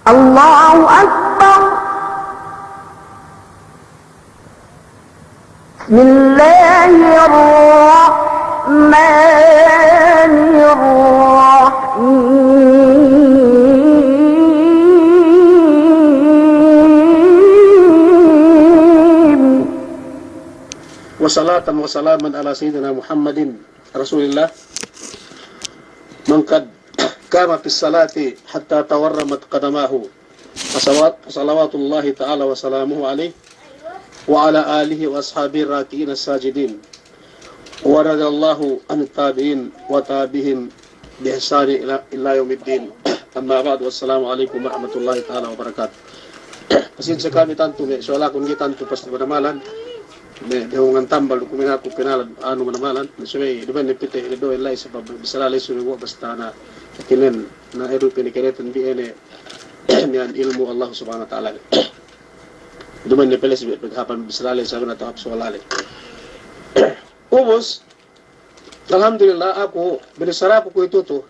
الله أكبر. بسم الله الرحمن الرحيم. وصلاة وسلاما على سيدنا محمد رسول الله من قد قام في الصلاة حتى تورمت قدماه صلوات الله تعالى وسلامه عليه وعلى آله وأصحابه الراكعين الساجدين ورضي الله عن التابعين وتابعهم بإحسان إلى يوم الدين. أما بعد والسلام عليكم ورحمة الله تعالى وبركاته. Pasensya kami tanto so wala kung gitanto pas manamalan dehungan tambal kumina ko pinal ano manamalan so di ba ni pite do elay sa bisala so wo basta na kinen na eru pinikeretan bi ene niyan ilmu Allah subhanahu wa ta'ala di ba ni peles bi paghapan bisala sa na tahap so wala ubos alhamdulillah ako binisara ko ito to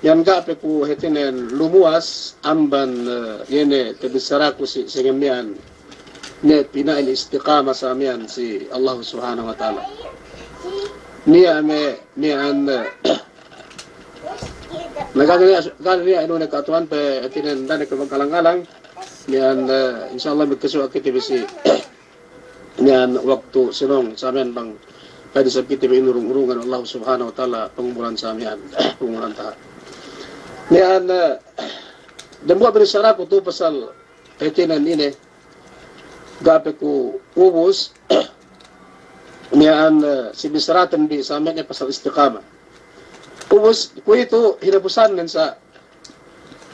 yan gape ko hetinen lumuas amban yene tebisara ko si sengemian ne pinail istiqama sa amian si Allah subhanahu wa ta'ala niya nagagaya ino nagkatuan pe hetinen dani ko magkalang-alang niyan insyaallah magkasuwa kita bisi niyan waktu sinong sa amin bang pwede sa kita inurung-urungan Allah subhanahu wa ta'ala pangumuran sa amian pangumuran ta niyan dambuha binisara ko to pasal hetinen ini gape ko ubos niyan si bisaratan di sa amin pasal istiqama ubos ko ito hinabusan din sa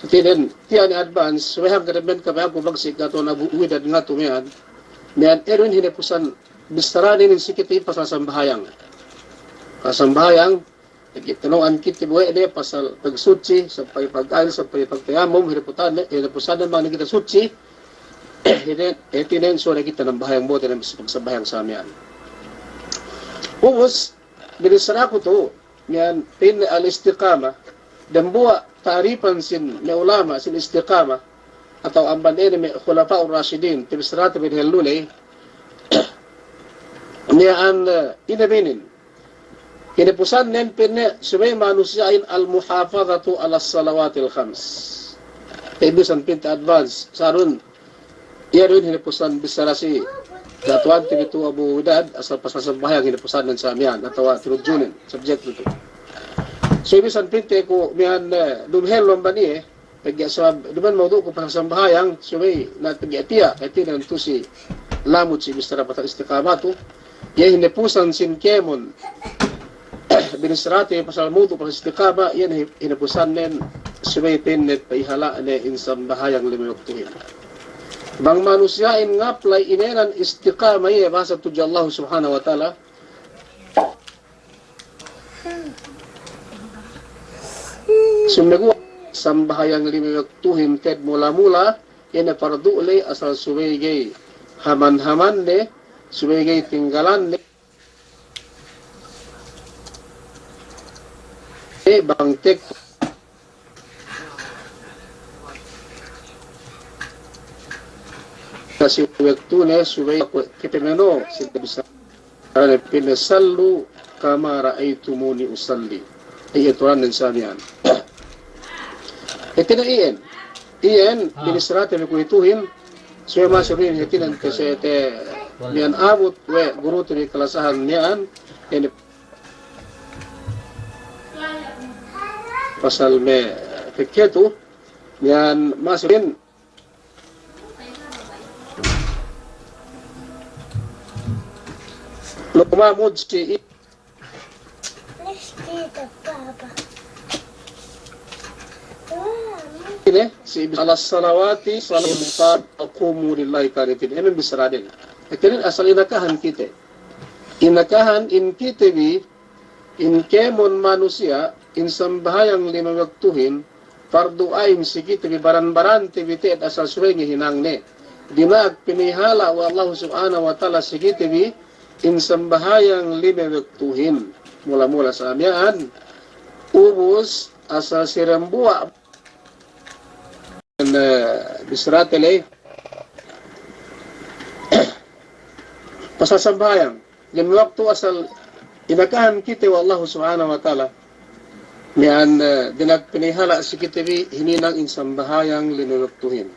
hetinen tiya ni advance weham kadabend ka ko bagsik ato na buwidad nga to niyan erin hinabusan bisaranin ng sikiti pasal sambahayang Tanungan kita buhay ide pasal pagsuci sa pag-ail sa pagtayamom hinapusan naman kita suci itinen so na kita ng bahayang bote ng pagsabahayang sa amin. Ubos binisara ko to yan pin al-istiqama dambuwa taaripan sin na ulama sin istiqama atau amban ene may khulafa ur-rashidin tibisrat bin halulay niyan inabinin hinapusan nen pinne subay manusiain al-muhafazatu ala salawatil khams ibisan pinta advance sarun iyaron hinapusan bisarasi datuan tinitu Abu Udad asal pasasambahang hinapusan ng samyan atawa tinujunin subject nito so ibisan pinte ko mihan dumhel lombani pagyasab duman mawdu ko pasasambahang subay na pagyatiya etinan to si lamut si bisara patang istiqamatu ya hinapusan sin kemon binisrati pasal mutu pasal istiqama yan hinapusan nen suwaitin net paihala ne insam bahayang limiyoktuhin bang manusiain ngaplay inenan istiqama ye basa tuja Allah subhanahu wa ta'ala sumnagu sambahayang limiyoktuhin ted mula-mula yan fardu ulay asal suwaygay haman-haman ne suwaygay tinggalan ne bangtek kasi waktu ne subay kipimeno sila bisa pinasallu kama ra'aytumuni usalli ay ituran ng samian iyan binisrate may kuhituhin suya masurin hitinan kasi niyan abot we guru tuni kalasahan niyan pasal me keketu yan masukin lumamod si ini si alas salawati salamutat aqumu lillahi qanitin emen bisradin ekanin asal inakahan kita in kita bi in kemon manusia insam bahayang lima waktuhin fardu ain sige tibi baran-baran tibi tiit asal suwengi hinang ne dinag pinihala wa Allah subhanahu wa ta'ala sige tibi insam bahayang lima waktuhin mula-mula sa amyaan ubus asal sirambuwa na bisratele pasasambayang yan waktu asal inakahan kita wa Allah subhanahu wa ta'ala niyan dinagpinihala si kita hininang insambahayang linuluktuhin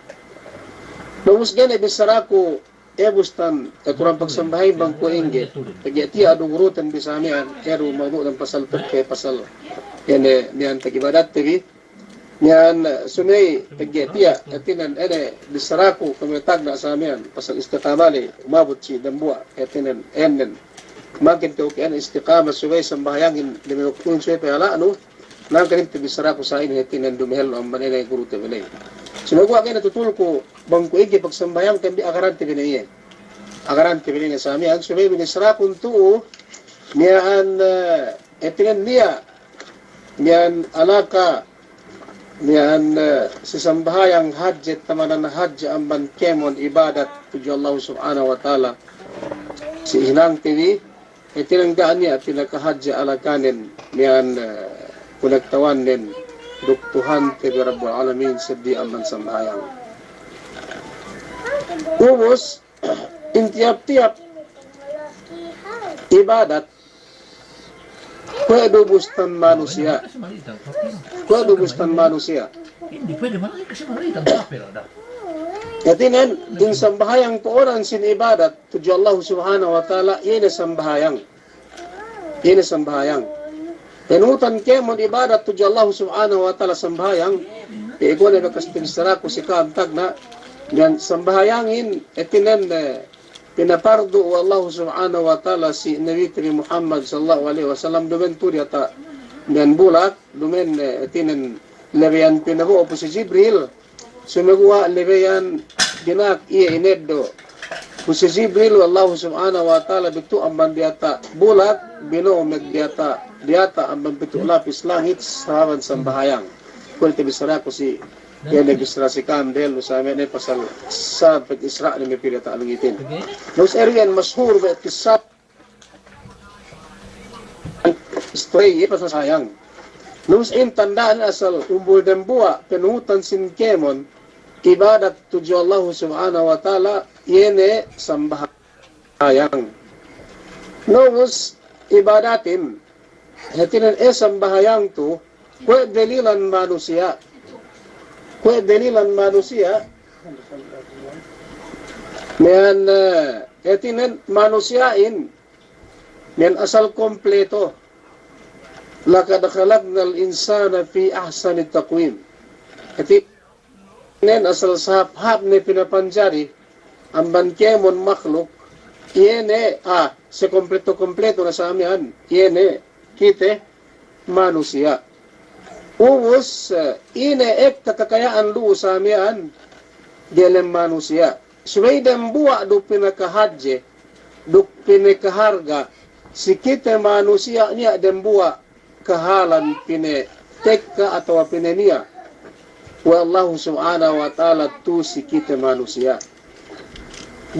bagus gani bisarako ebustan kurang pagsambahay bang ko inggit pagiti adong rutan bisamian ero mamo ng pasal kay pasal yan niyan tagibadat TV niyan sumay pagiti atinan bisarako kamitag na samian pasal istiqamali umabot si dambua atinan enen makin to kaya istiqama sumay sambayangin dinuluktuhin suway pala ano nang kanin bisarako sa ini atinan dumihel ang manila guru tebelay sinugwa kayo natutul ko bang ko igi pagsambayang kambi akaran tibinayin akaran tibinayin sa amin so may binisra kung tuo niyaan etinan niya niyan alaka niyan sisambayang hajjit tamanan na hajj ang bankemon ibadat tujo Allah subhanahu wa ta'ala si hinang tiwi etinanggaan niya pinakahadja alakanin niyan kunagtawan nin duktuhan kay Rabbul Alamin sa di aman sambayang. Ubos, intiap-tiap ibadat pwede bustan manusia. Pwede bustan manusia. Hindi pwede malaki kasi maliit ang kapil. Katinan, din sambahayang pooran sin ibadat tujo Allah subhanahu wa ta'ala yun sambahayang. Yun sambahayang. Tenutan ke mon ibadat tujo Allah subhanahu wa ta'ala sambahayang iko na bakastinsara ko si kaantag na yan sambahayangin etinan pinapardo wa Allah subhanahu wa ta'ala si Nabi Muhammad sallallahu alaihi wasallam dumen turi ata yan bulak dumen etinan lebeyan pinabuo po si Jibril sumagawa lebeyan dinak iya ineddo po si Jibril Allah subhanahu wa ta'ala bitu ang bandiata bulak binuo megdiata diata ang mampitu lapis langit sahaban sambahayang. Kung tibisara ko si yan nag-isra si Kandel sa amin ay pasal sa pag-isra ni may pilata alangitin. Nus eriyan mashhur ba kisap story pasasayang. Nus in tandaan asal umbul dan buwa penuhutan sin kemon ibadat tujo Allah subhanahu wa ta'ala yene sambahayang. Nus ibadatin hatinan sambahayang to kwe dalilan manusia men hatinan manusiain men asal kompleto laqad khalaqnal insana fi ahsani taqwim hatinan asal sahab ne pinapanjari ang bankemon makhluk yene se kompleto na sa amihan yene kite manusia. Ubus ine ek kakayaan lu sa amihan dilem manusia. Suway dem buwa do pinakahadje do pinakaharga si kite manusia niya dem buwa kahalan pine tekka atau pine niya. Wa Allah subhanahu wa ta'ala tu si kite manusia.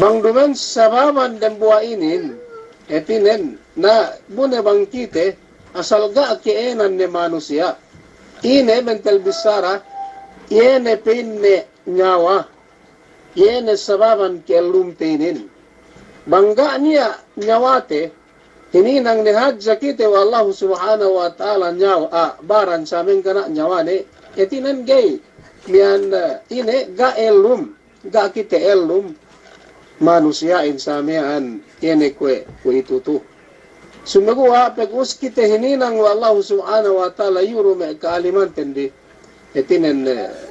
Bang dumen sababan dem buwa inin etinen na bune bang kite asal ga keenan ni manusia ine mental bisara yene pinne nyawa yene sababan ke lumtinin bangga niya nyawate hininang nihadja kite wa Allah subhanahu wa ta'ala nyawa baran sa amin kana nyawane etinan gay mian ine ga elum ga kite elum manusia insamian yene kwe itutu sumagawa pag-us kita hininang wa Allah subhanahu wa ta'ala yuro may kaaliman tendi etinan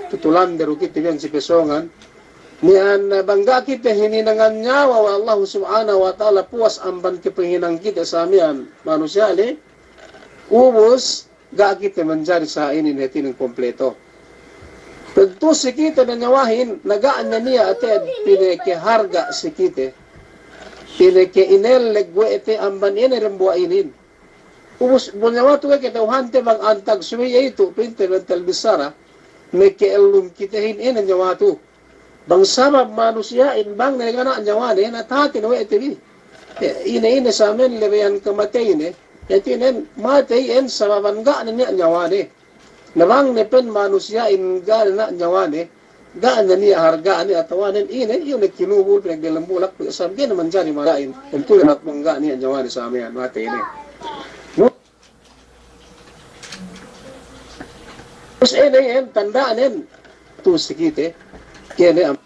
tutulan dero kita yan si pesongan niyan bangga kita hininangan nyawa wa Allah subhanahu wa ta'ala puas amban kipahinang kita sa amihan manusyali ubos ga kita manjari sa inin etinan kompleto pagto si kita na nyawahin nagaan na niya ated pinakiharga si kita pinake inel legwe ete amban ene rembuainin ubus bunyawa tuwe kita uhante bang antag sumiya ito pinte mental bisara meke elum kita hin ene nyawa tu bang sabab manusia in bang negana nyawane na tatin we ete bi ine sa amin lebeyan kamatay ne etinen matay en sababan ga na niya nyawane nabang ne pen manusia in ga na nyawane gaan na niya hargaan niya atawanan ine yung nagkinubul pinagdilambulak pag-asam di naman dyan malain yung tuloy na mangga niya nyawa ni sa amin mati ini terus ene yan tandaan yan tu sikite kene ang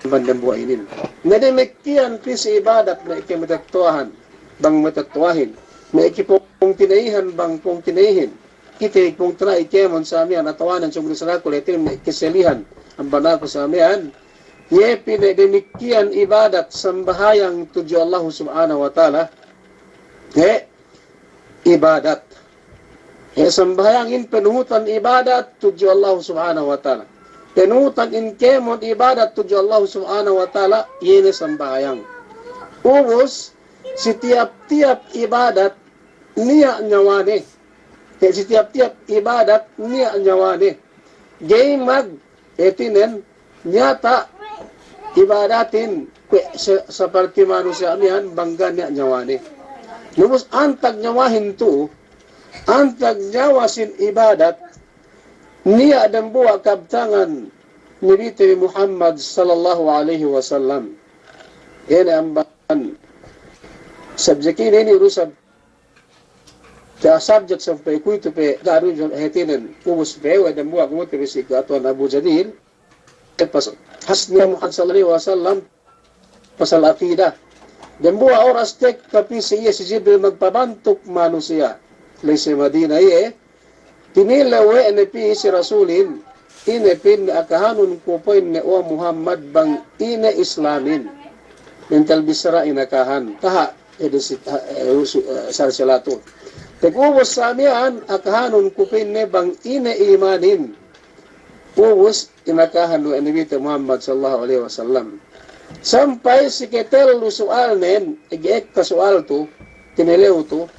bandang buhay inin nadimiktian pisi ibadat na ikimatatuahan bang matatuahin na ikipong tinaihan bang pong tinaihin kita ikipong tana ikemon sa amin atawanan sa mga sanakul itin ikiselihan ang banal ko sa amin, ye pinadimikian ibadat sambahayang tuju Allah subhanahu wa ta'ala, ibadat. Sambahayang in penuhutan ibadat tuju Allah subhanahu wa ta'ala. Penuhutan in kemon ibadat tuju Allah subhanahu wa ta'ala, yun sambahayang. Ubus, si tiap-tiap ibadat, niya nyawane. Si tiap-tiap ibadat, niya nyawane. Gay mag etinen nyata ibadatin seperti manusia amihan bangga niya nyawani. Nubus antag nyawahin tu, antag nyawasin ibadat niya dan buwa kabtangan ni Muhammad sallallahu alaihi wasallam. Yan ang ban subjekin ini rusab sa subject sa paikuito pe garu jon hetinen ubus pe wa dan buwa kumot bisik atwan Abu Jadil hasnya Muhammad sallallahu alaihi wasallam pasal akidah dan buwa oras tek tapi siya si Jibril magpabantok manusia lesi Madinah tinilawe NP si Rasulin inepin akahanun ko po ni o Muhammad bang ina Islamin mental bisra inakahan taha edisi sarsilato Tag-ubos sa amihan, akahanon kupin ne bang ina imanin. Ubos, inakahan no Nabi Muhammad sallallahu alaihi wasallam. Sampai si ketel lu soal nen, eg-ek ka soal tu, tinelew tu,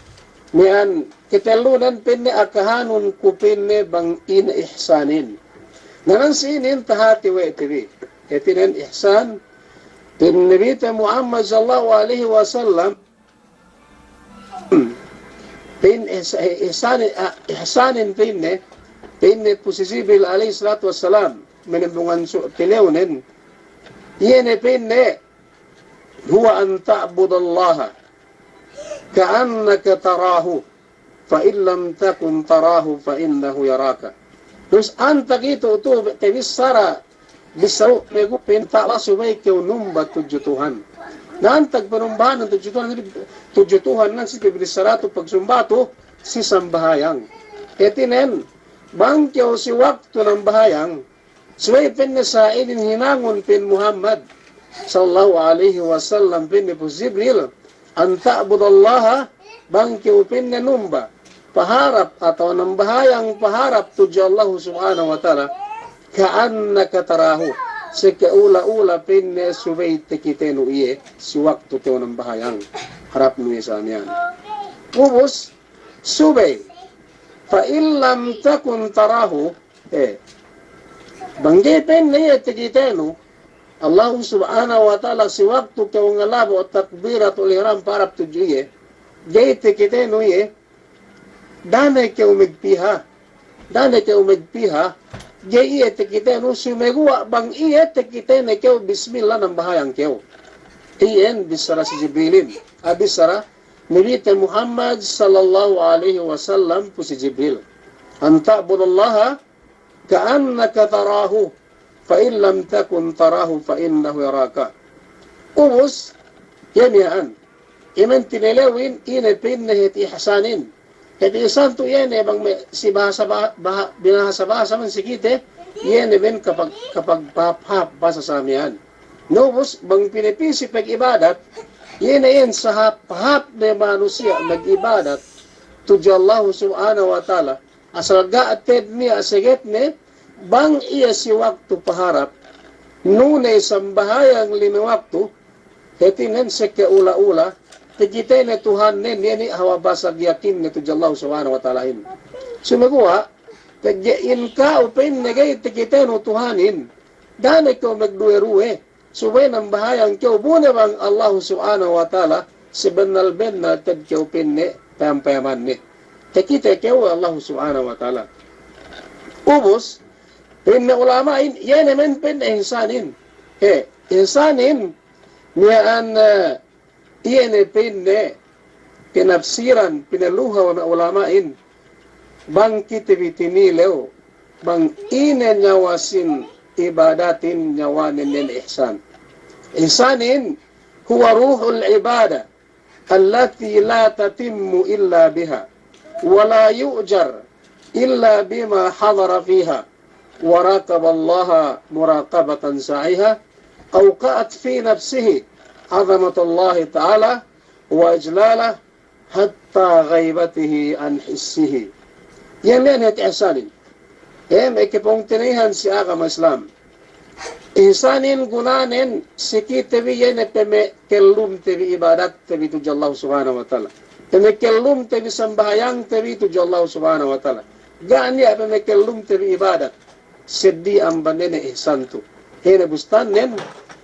niyan, ketelunan pinne akahanon kupin ne bang ina ihsanin. Nanansinin tahati we tibi. Etinen ihsan, tin Nabi Muhammad sallallahu alaihi wasallam, ihsanin pinne po si Jibril alayhi salatu wassalam menembungan tilewnen yene pinne huwa an ta'budallaha ka'annaka tarahu fa in lam takun tarahu fa innahu yaraka terus anta gitu tu tenisara bisau megupin ta'ala sumay keunumba tuju Tuhan nantag panumbahan ng tujuh Tuhan nan si Kibrisarato pagsumbato si sambahayang. Etinen, bangkyaw si waktu ng bahayang, suway pinne sa inin hinangon pin Muhammad sallallahu alaihi wasallam pinne po Jibril, an ta'budallaha bangkyaw pinne numba, paharap atau ng bahayang paharap tuju Allah subhanahu wa ta'ala, ka'annaka tarahu. Si kaula-ula pinne subay tikitenu iye si waktu teo ng bahayang harap mo sa niyan. Ubus subay fa illam takun tarahu bangge pinne tikitenu Allah subhanahu wa ta'ala si waktu teo ngalabo at takbiratul ihram parap tuju iye gay tikitenu iye dane ke umigpiha Jai iya tekite no sumegua bang iya tekite ne keu bismillah nang bahayang keu. Iyan bisara si Jibrilin. Abisara Nabi Muhammad sallallahu alaihi wasallam po si Jibril. An ta'budallaha ka'annaka tarahu fa in lam takun tarahu fa innahu yaraka. Ubus yan. Iman tinelewin inepin na hiti ihsanin. Kaya santo yan bang si binahasa-bahasa man sikite, yan ben kapag pahap basa sa amihan. Nobus, bang pinipisi pag-ibadat, yan sa pahap na manusia mag-ibadat, tuju Allah subhanahu wa ta'ala, asal gaated niya asigit ne, bang iya si waktu paharap, nunay sambahayang liniwaktu, hetinan sa kaula-ula, Tigitay na Tuhan ni hawabasag yakin na tuja Allah subhanahu wa ta'ala. Sumagawa, tagyain ka upin nagay tigitay no Tuhanin. Dahil ikaw magduwe-ruwe. Subay ng bahayang kiyo, buna bang Allah subhanahu wa ta'ala, si benal-ben na tagyaw upin ni payaman ni. Takita kiyo Allah subhanahu wa ta'ala. Ubus, Pinne ulamain, yene men pinne insanin. Insanin, niyan yene pinne, pinafsiran, pinaluhaw na ulamain, bang kitibitinilew, bang ine nyawasin ibadatin nyawanin nin ihsan. Ihsanin, huwa ruhul ibada, allati la tatimmu illa biha, wala yu'jar illa bima hadara fiha, وراقب الله مراقبة سعيها أوقعت في نفسه عظمة الله تعالى وإجلاله حتى غيبته عن حسه. يمين إحسان إكبونتنيهن سياغم إسلام إحسان قنان سكي تبي ينبي كلوم تبي إبادات تبي تجي الله سبحانه وتعالى تبي كلوم تبي سنبهيان تبي تجي الله سبحانه وتعالى قاني أبي كلوم تبي إبادات seddi ang banene ihsan to. Hene bustan nen,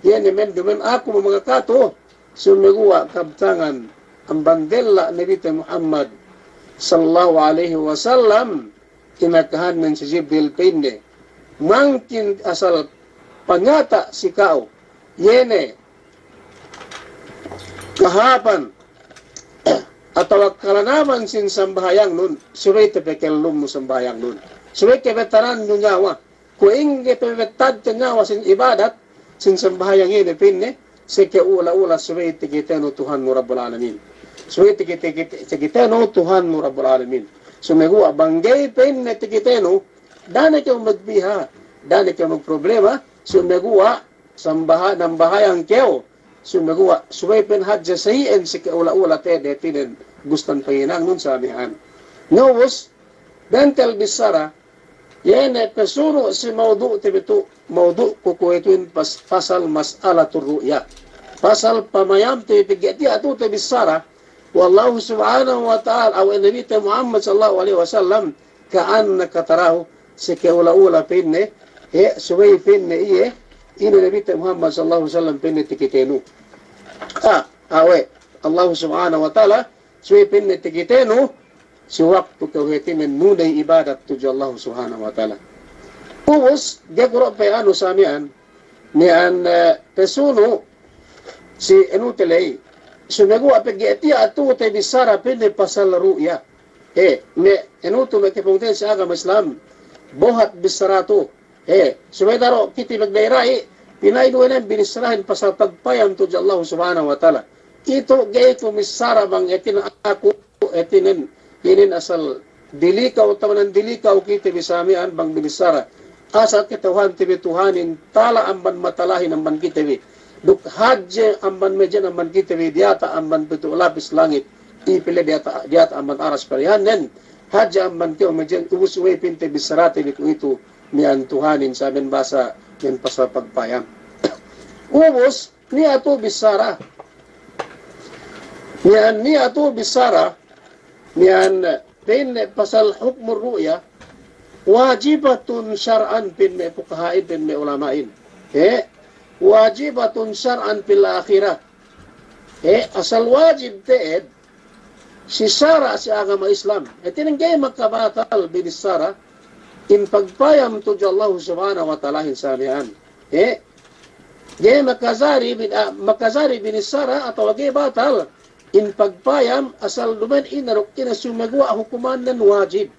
yene men dumen ako mga kato, sumiguwa kabtangan ang bandela Nabi Muhammad sallallahu alaihi wasallam kinakahan ng si Jibril pinne. Mangkin asal panyata si kao, yene kahapan atau kalanaman sin sambahayang nun, suway tepekelum mo sambahayang nun. Suway kebetaran nyo nyawa, kuing kebetad nyawa sin ibadat, sin sambahayang ini pinne, sike ula-ula suway tikiteno Tuhan mo Rabbul Alamin. Suway tikiteno Tuhan mo Rabbul Alamin. Sumigu abanggay pinne tikiteno, dana kayo magbiha, dana kayo magproblema, sumigu ng bahayang kayo, sumigu suway pinhadja sahiin sike ula-ula tede tinen gustan panginang nun sa amihan. Nawos, dental bisara, yene pesuro si maudu tibitu maudu kukuituin pasal mas'alatur ru'ya. Pasal pamayam tibigati atu tibisara wallahu subhanahu wa ta'ala aw nabi Muhammad sallallahu alaihi wasallam ka'annaka tarahu si kaula-ula pinne suway pinne iye ino nabi Muhammad sallallahu alaihi wasallam pinne tikitenu. Awe Allah subhanahu wa ta'ala suway pinne tikitenu si waktu kauhetimen nunay ibadat tuju Allah subhanahu wa ta'ala. Pumus, gaguro pa ano sa amian, niyan pesuno si enutelay, sumagu apageti atu te bisara pende pasal ru'ya. Me enuto me kepungten sa agama Islam, bohat bisarato. Sumedaro kiti magdairai, pinaiduanan binisrahin pasal pagpayam tuju Allah subhanahu wa ta'ala. Ito gay ko misara bang etin ako etinen inin asal dilikaw tawanan dilikaw kita bisamian bang binisara asal kituhan tibi tuhanin tala amban matalahin amban kita bi duk hadje amban mejen amban kita bi diata amban pitu lapis langit ipile diata amban aras parihan nen hadje amban kyo mejen ubusuwe pinte bisarati biku itu nian tuhanin saben basa yan pasal pagpayam. Ubus ni ato bisara ni ato bisara niyan pinne pasal hukmur ru'ya wajibatun syar'an pinne fuqahain pinne ulamain wajibatun syar'an fil akhirah asal wajib teed si sara si agama Islam tinanggay makabatal binis sara in pagpayam tuju Allah subhanahu wa ta'ala hinsamihan gay makazari binis sara atau gay batal in pagpayam asal dumen inarok inasumagwa hukuman nan wajib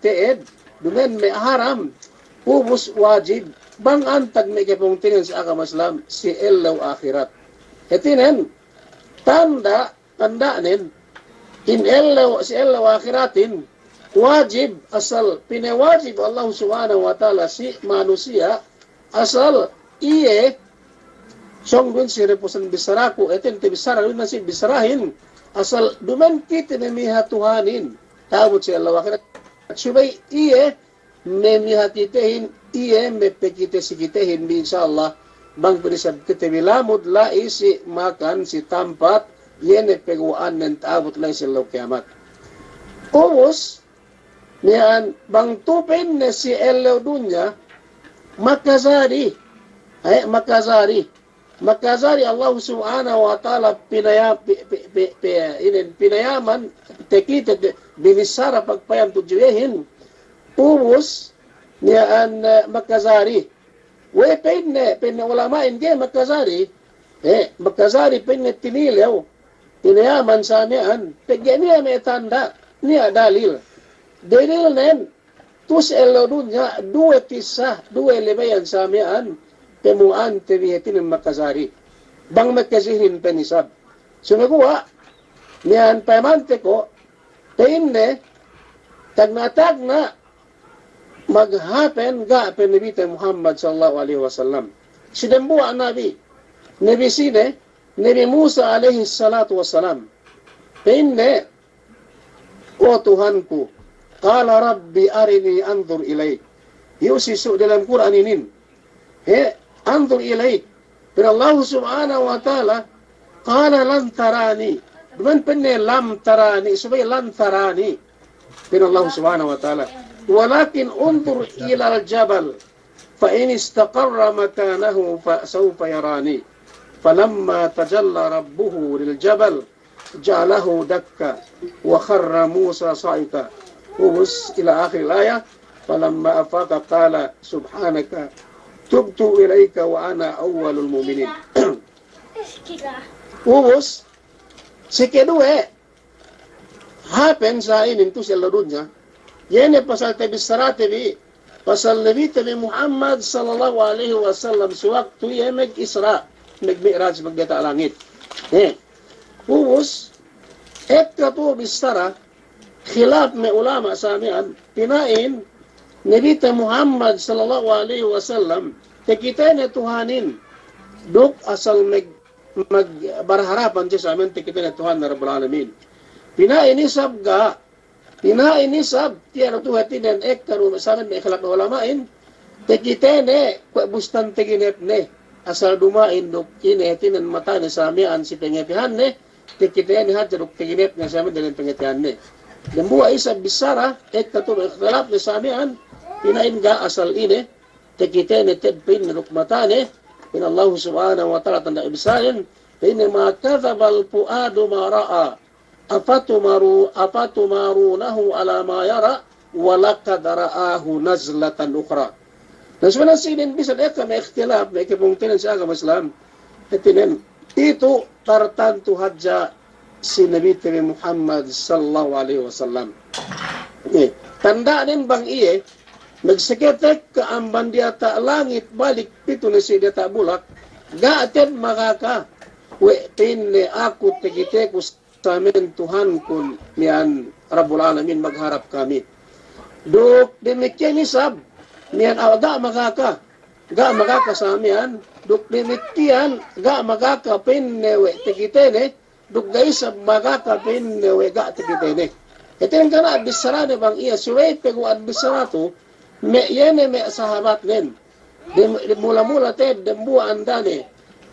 teed dumen may haram ubus wajib bang antag may kapungtinin sa agama Islam si elaw akhirat etinen tandaanin in si elaw akhiratin wajib asal pinewajib Allah subhanahu wa ta'ala si manusia asal iye song dun si reposan bisaraku etin ti bisara dun si bisarahin asal duman kiti nemiha tuhanin tabot si Allah akhirat subay iye nemihakitehin iye mepekite sikitehin insyaallah bang pinisab kiti bilamud lai si makan si tampat yene peguan ng tabot lai si Allah kiamat ubus niyan bang tupin na si Allah dunya makazari makazari Allah subhanahu wa ta'ala pinayaman tekita binisara pagpayam tujuehin ubus niyaan magkazari. We pinne ulama hindi magkazari. Magkazari pinne tinilaw. Tinayaman sa miyan. Pagyan niya may tanda. Niya dalil. Dalil nen. Tus elodun niya. Dua tisa. Dua lebayan sa miyan. Temuan tebihetin ng magkazari. Bang magkazihin penisab. Sumaguwa. Niyan pamante ko. Pinne. Tag na maghapen ga Nabi Muhammad sallallahu alaihi wasallam. Sidambuwa Nabi. Nabi sine, Nabi Musa alaihi salatu wasalam. Pinne, o Tuhanku, qala Rabbi arini anzur ilayk. Yusisu dalam Quran inin. Anzur ilayk. Pero Allah subhanahu wa ta'ala, qala lan tarani. Bukan pinne lam tarani, subay lan tarani. Pero Allah subhanahu wa ta'ala, walakin unzur ila al-jabal, fa in istaqarra makanahu fa sawfa yarani. فلما تجلى ربه للجبل جعله دكا وخر موسى صعقا وبس إلى آخر الآية فلما أفاق قال سبحانك تبت إليك وأنا أول المؤمنين وبس sekedua happen sa inin tu sila dunya yene pasal tabi sarate bi pasal Nabi tabi Muhammad sallallahu alaihi wasallam suwaktu yemek Isra nagmi'raj magdata langit. Ubus, ekatu bistara, khilaf may ulama sa amin, pinain, Nabi Muhammad sallallahu alaihi wasallam, tikita na tuhanin, duk asal magbarharapan siya sa amin, tikita na Tuhan na Rabbul Alamin. Pinain isab ga, tiyan tuhatin ang ektaru sa amin, may khilaf na ulamain, tikita na, bustan tiginip ne, asal dumain dok kinetin ang mata na sa amian si pengetihan ne tikitayan ni hadja dok tiginip na sa amin dalhin pengetihan ne dan buwa isa bisara ektatul ikhtilaf na sa amian pinain ga asal ini tikitayan ni tedpin na dok mata ne in Allah subhanahu wa ta'ala tanda ibisayan pina ma kathaba al-fuadu ma ra'a afatumarunahu ala ma yara walakad ra'ahu nazlatan ukhra. Dan sebenarnya sinin bisa mereka may ikhtilaf, may kemungkinan sa agama Islam. Itinin, ito tartantu hadja si Nabi Muhammad sallallahu alaihi wasallam. Tandaan bang iye, nagsakitek kaamban dia ta langit balik pito na siya ta bulak, gaatin makaka, we pinne ako tegite ko sa amin Tuhan kun niyan Rabbul Alamin magharap kami. Duk demikian isab, niyan ga makaka sa amin duk demikian ga makaka pinnewe tikitene duk gaisa makaka pinnewe ga tikitene iten kana bisarane bang iya suway pego bisara to me yene me sahabat nen de mula-mula te dembu andane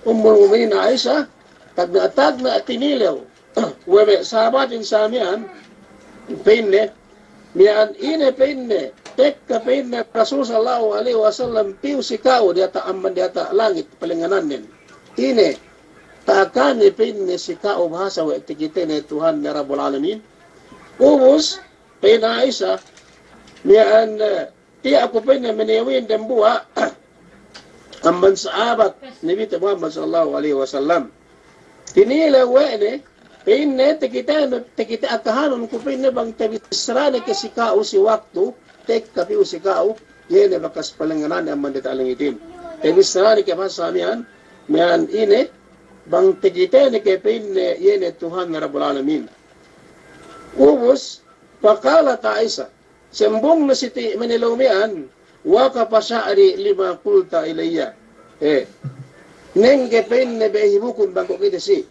ummul mu'minin Aisha tag na tinilaw webe sahabatin sa amin pinne niyan ine pinne Tekka pinna Rasul sallallahu alaihi wasallam piu sikao di ata amman di ata langit palinganan nin. Ine takani pinne sikao bahasa wa tikite ne Tuhan na Rabbul Alamin. Ubus pina Isa niyan iya ako pinne menewin dan buwa amman sahabat Nabi Muhammad sallallahu alaihi wasallam. Tinila wa ne pinne tikite akahanon ko pinne bang tabisrane ke sikao si waktu tek kapi usikao yene bakas palanganan ang mandita alangitin. Temis na ni kaya sa amihan, mayan ine, bang tigite ni kaya yene Tuhan na Rabbul Alamin. Ubus, pakala ta isa, sembong na si Manilumian, waka pa siya ari 5 kulta ilayya. Neng gepin na behibukun bang kukita si.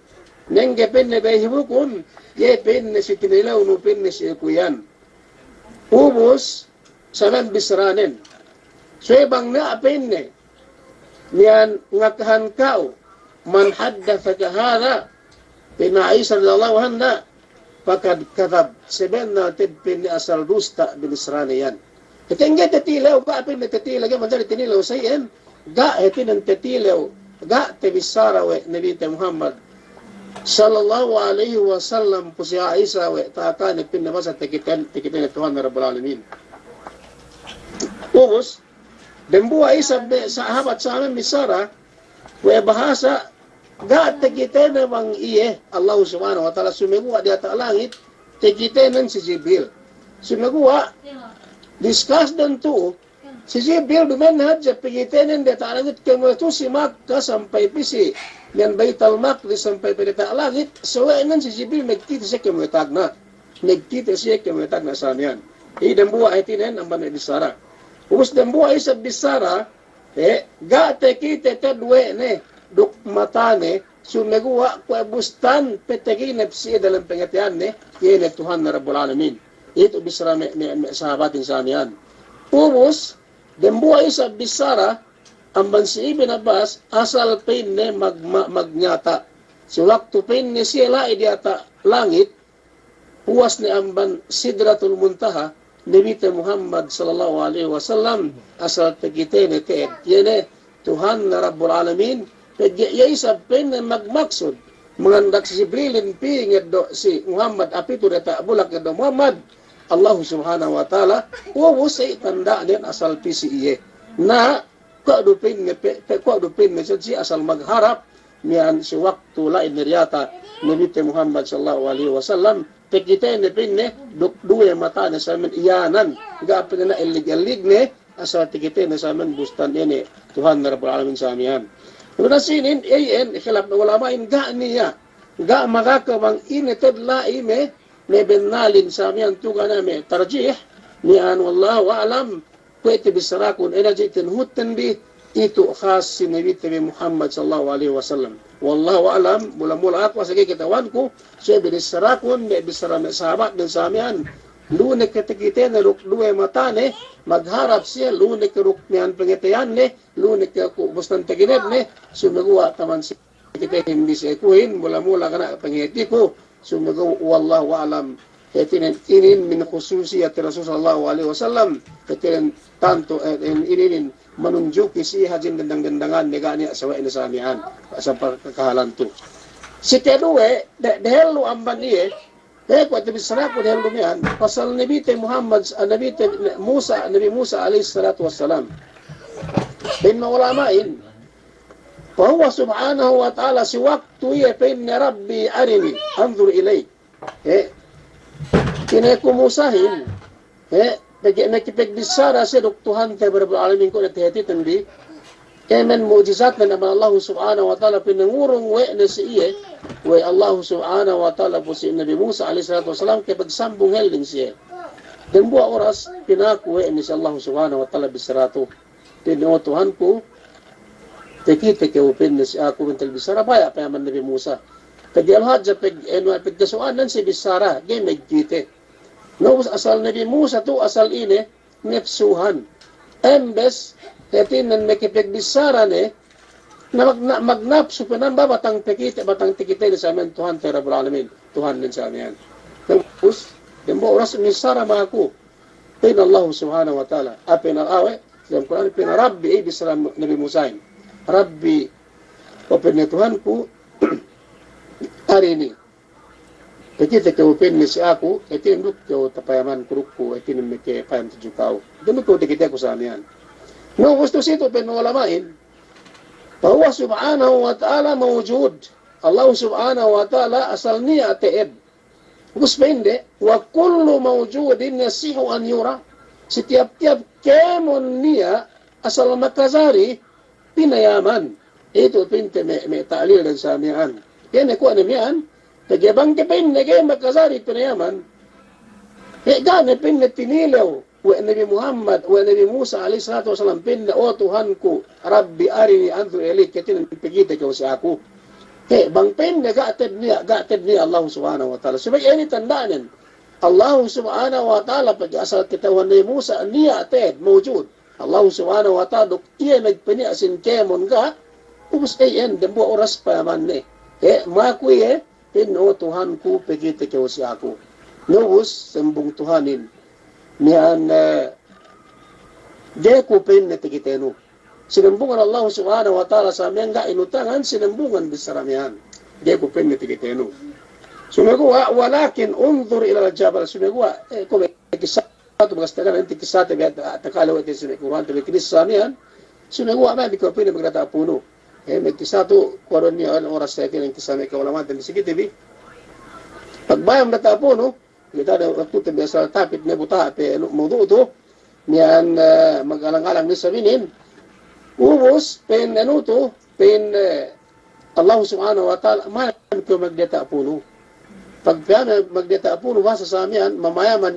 Neng gepin na behibukun, ye pin na si Tinilaw no pin na si Kuyan. Ubus, sanan bisranen. So ibang naapin niyan ngakahan kao man haddatha kahara pinaisan lallahu handa pakad kadab sebenna tibpin ni asal dusta binisrani yan. Itingga tetilaw ba apin na tetilaw man dali tinilaw sayen ga etin ang tetilaw ga tebisara we Nabi Muhammad sallallahu alaihi wasallam po si Aisha we takan ipin na masa tikitin Tuhan na Rabbul Alamin. Ubus, dembuwa isa sa habat sa amin misara, we bahasa, ga tegitene bang iye, Allah subhanahu wa ta'ala sumiguwa di ata langit, tegitenen si Jibril. Sumiguwa, discuss dan tu, si Jibril dumenhad sa pegitenen di ata langit, kaya ito si Makkah sampai pisi, yan Baitul Maqdis sampai pada langit, so enan si Jibril nagtiti siya kemuletag na. Nagtiti siya kemuletag na sa niyan. Dembuwa itinen ang banay bisara. Ubus dembuwa isa bisara, ga tekite tedwe ne, duk matane, sumiguwa kwa bustan peteginep siya dalam pengetian ne, yene Tuhan na Rabbul Alamin. Ito bisara sahabatin sa niyan. Ubus, dembuwa isa bisara, ang bansi Ibn Abbas, asal pinne magnyata. So waktu pinne sila idiata langit, puas ni amban Sidratul Muntaha, Nabi Muhammad sallallahu alaihi wasallam, asal tegitene teed. Yene, Tuhan na Rabbul Alamin, isa pinne magmaksud, mengandak si Jibrilin pingit do si Muhammad, apito data bulak do Muhammad, Allah subhanahu wa ta'ala, uwusay tanda din asal pisi iye. Na, kuadupin na siya asal magharap niyan si waktu lain niriyata Nabi Muhammad sallallahu alaihi wasallam tekite ne pinne duwe mata na sa amin iyanan gapin na illegal ne asal tekite na sa amin bustan ini Tuhan na Rabbul Alamin sa amin. Una sinin ayen khilaf na ulama in ga niya ga magakabang inited laime ne benalin sa amin tuga na me tarjih niyan wallahu a'lam. Pwede bisara kung enajitin hutan di, ito khas si Nabi Muhammad sallallahu alaihi wasallam. Wallahu alam, mula-mula ako sa kikitawan ko, siya binisara kung may bisara may sahabat din sa amin. Lunik katikite na luwe matane, magharap siya, lunik karuknihan pangitayan ne, lunik kubustan taginib ne, sumagawa taman siya kita hindi siya ikuhin, mula-mula ka na pangiti ko, sumagawa wallahu alam. Inin min khususiyat Rasulullah sallallahu alaihi wasallam, inin tanto inin manunjuk isi hajin dendang-dendangan negani sa wa inasamian sa pagkakahalan to. Si kedue dehelu amban iye, ko ito bisara ko dehelu mian pasal Nabi Muhammad Nabi Musa alaihi salatu wassalam. Bin ulamain bahwa subhanahu wa ta'ala si waktu iye fin rabbi arini anzur ilaik. Kinekumusahin, nakipagdisara siya Tuhan kay Rabbul Alamin ko na tihati tandi, kemen mujizat na naman Allah subhanahu wa ta'ala pinangurong we na si iye, we Allah subhanahu wa ta'ala po si Nabi Musa alaihi salatu wasalam kay pagsambong helding siya. Dan buwa oras, pinakuwe ni si Allah subhanahu wa ta'ala bisarato. Tinoo Tuhan ko, tekite kay upin na si ako ng talbisara, baya pa yaman Nabi Musa. Pag-alhad sa pagkasuanan si Bisara, gay nagkite. No, asal Nabi Musa to, asal ine, nepsuhan. Embes, hetin nan nakipag-Bisara ne, na magnapso pa nang batang tikite na sa amin, Tuhan tayo Rabbul Alamin, Tuhan din sa amin. Tapos, dembo oras Bisara mga ko, pin Allah subhanahu wa ta'ala, apin al-awe, sa Quran, pin Rabbi, Bisara Nabi Musain. Rabbi, o pin Tuhan ko, hari ini, kita kewupen ni si aku, itu induk kew tapayaman kurukku, itu nemike payam 7 kau. Demi kau kita kusanian. No, gusto situ penulamain, bahwa subhanahu wa ta'ala mawujud. Allah subhanahu wa ta'ala asal niya teed. Guspende, wa kullu mawujudin yasihu an yura. Setiap-tiap kemon niya asal makazari pinayaman. Itu pinte me ta'lil dan samian. Yan ako anamian, nagyabang kipin, nagyay magkasari pinayaman. Gane pin na tinilaw, wa Nabi Muhammad, wa Nabi Musa, alayhi salatu wasalam, pin na o Tuhan ko, Rabbi arini anto elik, katin ang pagkita ko sa ako. Bang pin na gaatid niya Allah subhanahu wa ta'ala. So, may ini tandaan Allah subhanahu wa ta'ala, pag-asal kitawan ni Musa, niya atid, mawjud. Allah subhanahu wa ta'ala, iya nagpini asin kemon ka, ubus ayan, dambu oras pa naman ni. Makuye, pino Tuhan ko, pagkita ko si ako. Nuus, sembung Tuhanin. Niyan, di ko pin na tikiteno. Sinambungan Allah subhanahu wa ta'ala sa amin nga inutangan, sinambungan bisaramihan. Di ko pin na tikiteno. Sumagawa, walakin undur ila jabal. Sumagawa, kung may tu magastagan nanti kisah tu biar tak kalau itu sini Quran tu kisah ni kan sini gua mana dikau pilih berkata puno may kisah tu koron niya orang saya kira kisah mereka ulama dan sikit tibi pagbayam data puno kita ada waktu tu biasa tapit na buta pe mudu tu niyan magalang-alang ni sabinin ubos pen tu pen Allah subhanahu wa ta'ala man ko magdata puno pagpiana magdata puno basa sa amian mamayaman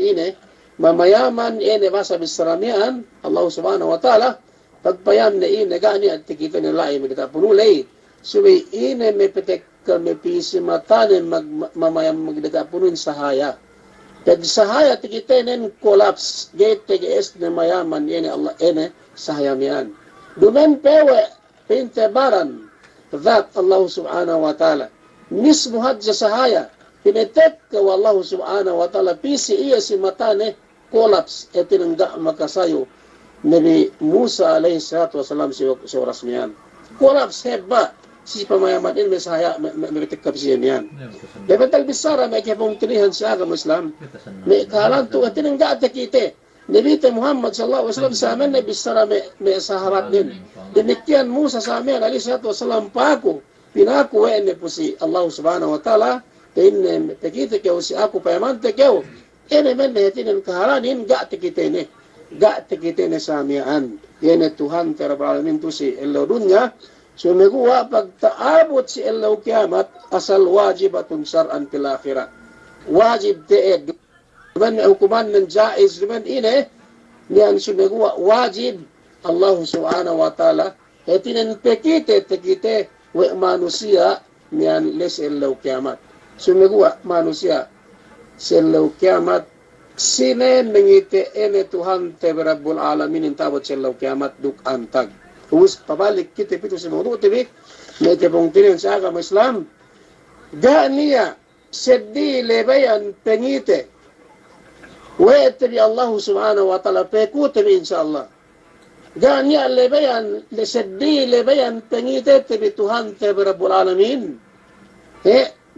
ini basa bisaramian Allah subhanahu wa ta'ala pagpayam na ini gani at tikita nila ay magdata puno lay suwi ini may petek may pisi matanin mamayam magdata puno sa haya kag sahaya tikitenen collapse gate TGS na mayaman ini Allah ini sahayamian dumen pewe pintebaran that Allah subhanahu wa ta'ala mismo hadja sahaya pinetek ka Allah subhanahu wa ta'ala pisi iya si matane collapse etinangga makasayo Nabi Musa alayhi salatu wasalam si rasmiyan collapse heba si pamayaman ini may sahaya may pitek ka pisiyamian Lebental bisara may kipong tinihan sa agam Islam. May kalan tu atin ang gaata kite. Nabi Muhammad sallallahu alaihi wasallam sa amin na bisara may sahabat din. Demikian Musa sa amin alayhi salatu wasalam pako. Pinako po si Allah subhanahu wa ta'ala. Tin takita kayo si ako payaman kayo. Ene men na atin ang kahalanin gaata kite ni. Gaata kite ni sa amian. Yan Tuhan terabalamin tu si Allah dunya. So nagawa pagtaabot si Allah kiamat asal wajibatun syar'an fil akhirah. Wajib teed. Diman hukuman ng jaiz diman ini niyan so nagawa wajib Allah subhanahu wa ta'ala etinan tekite wa manusia niyan les Allah kiamat. So nagawa manusia si Allah kiamat sinen mengite ene Tuhan te rabbul alamin intabot si Allah kiamat duk antag. Terus pabalik kita itu sa mudu tibi may tipong tinin sa agama Islam ganiya seddi lebayan pengite wetri Allah subhanahu wa ta'ala pekutibi insyaAllah ganiya lebayan seddi lebayan pengite tibi Tuhan tibi Rabbul Alamin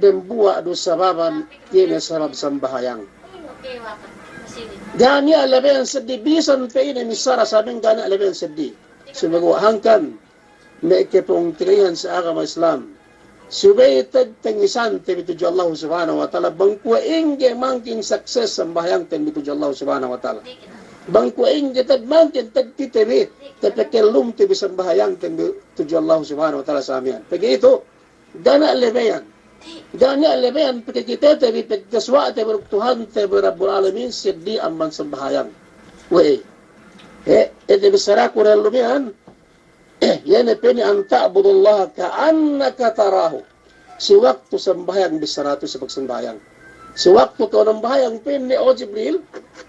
dan buwa do sababan yun sabab sambahayang ganiya lebayan seddi bisan pe ini misara sabing ganiya lebayan seddi sumagwahangkan may kipong tilihan sa agama Islam subay tagtangisan tibitujo Allah subhanahu wa ta'ala bangkuaing mangking sukses ang bahayang tibitujo Allah subhanahu wa ta'ala bangkuaing tagmangkin tagtitibi tapakelum tibisang bahayang tibitujo Allah subhanahu wa ta'ala sa amin pag ito dana lebayan pagkikita tabi pagkaswa tabi Tuhan tabi Rabbul Alamin siddi ang mansang bahayang ito bisara ko rin lumihan yan pini ang ta'budullah ka'annaka tarahu si waktu sambahayang bisara to sa pagsambayang si waktu ko ng bahayang pini o Jibril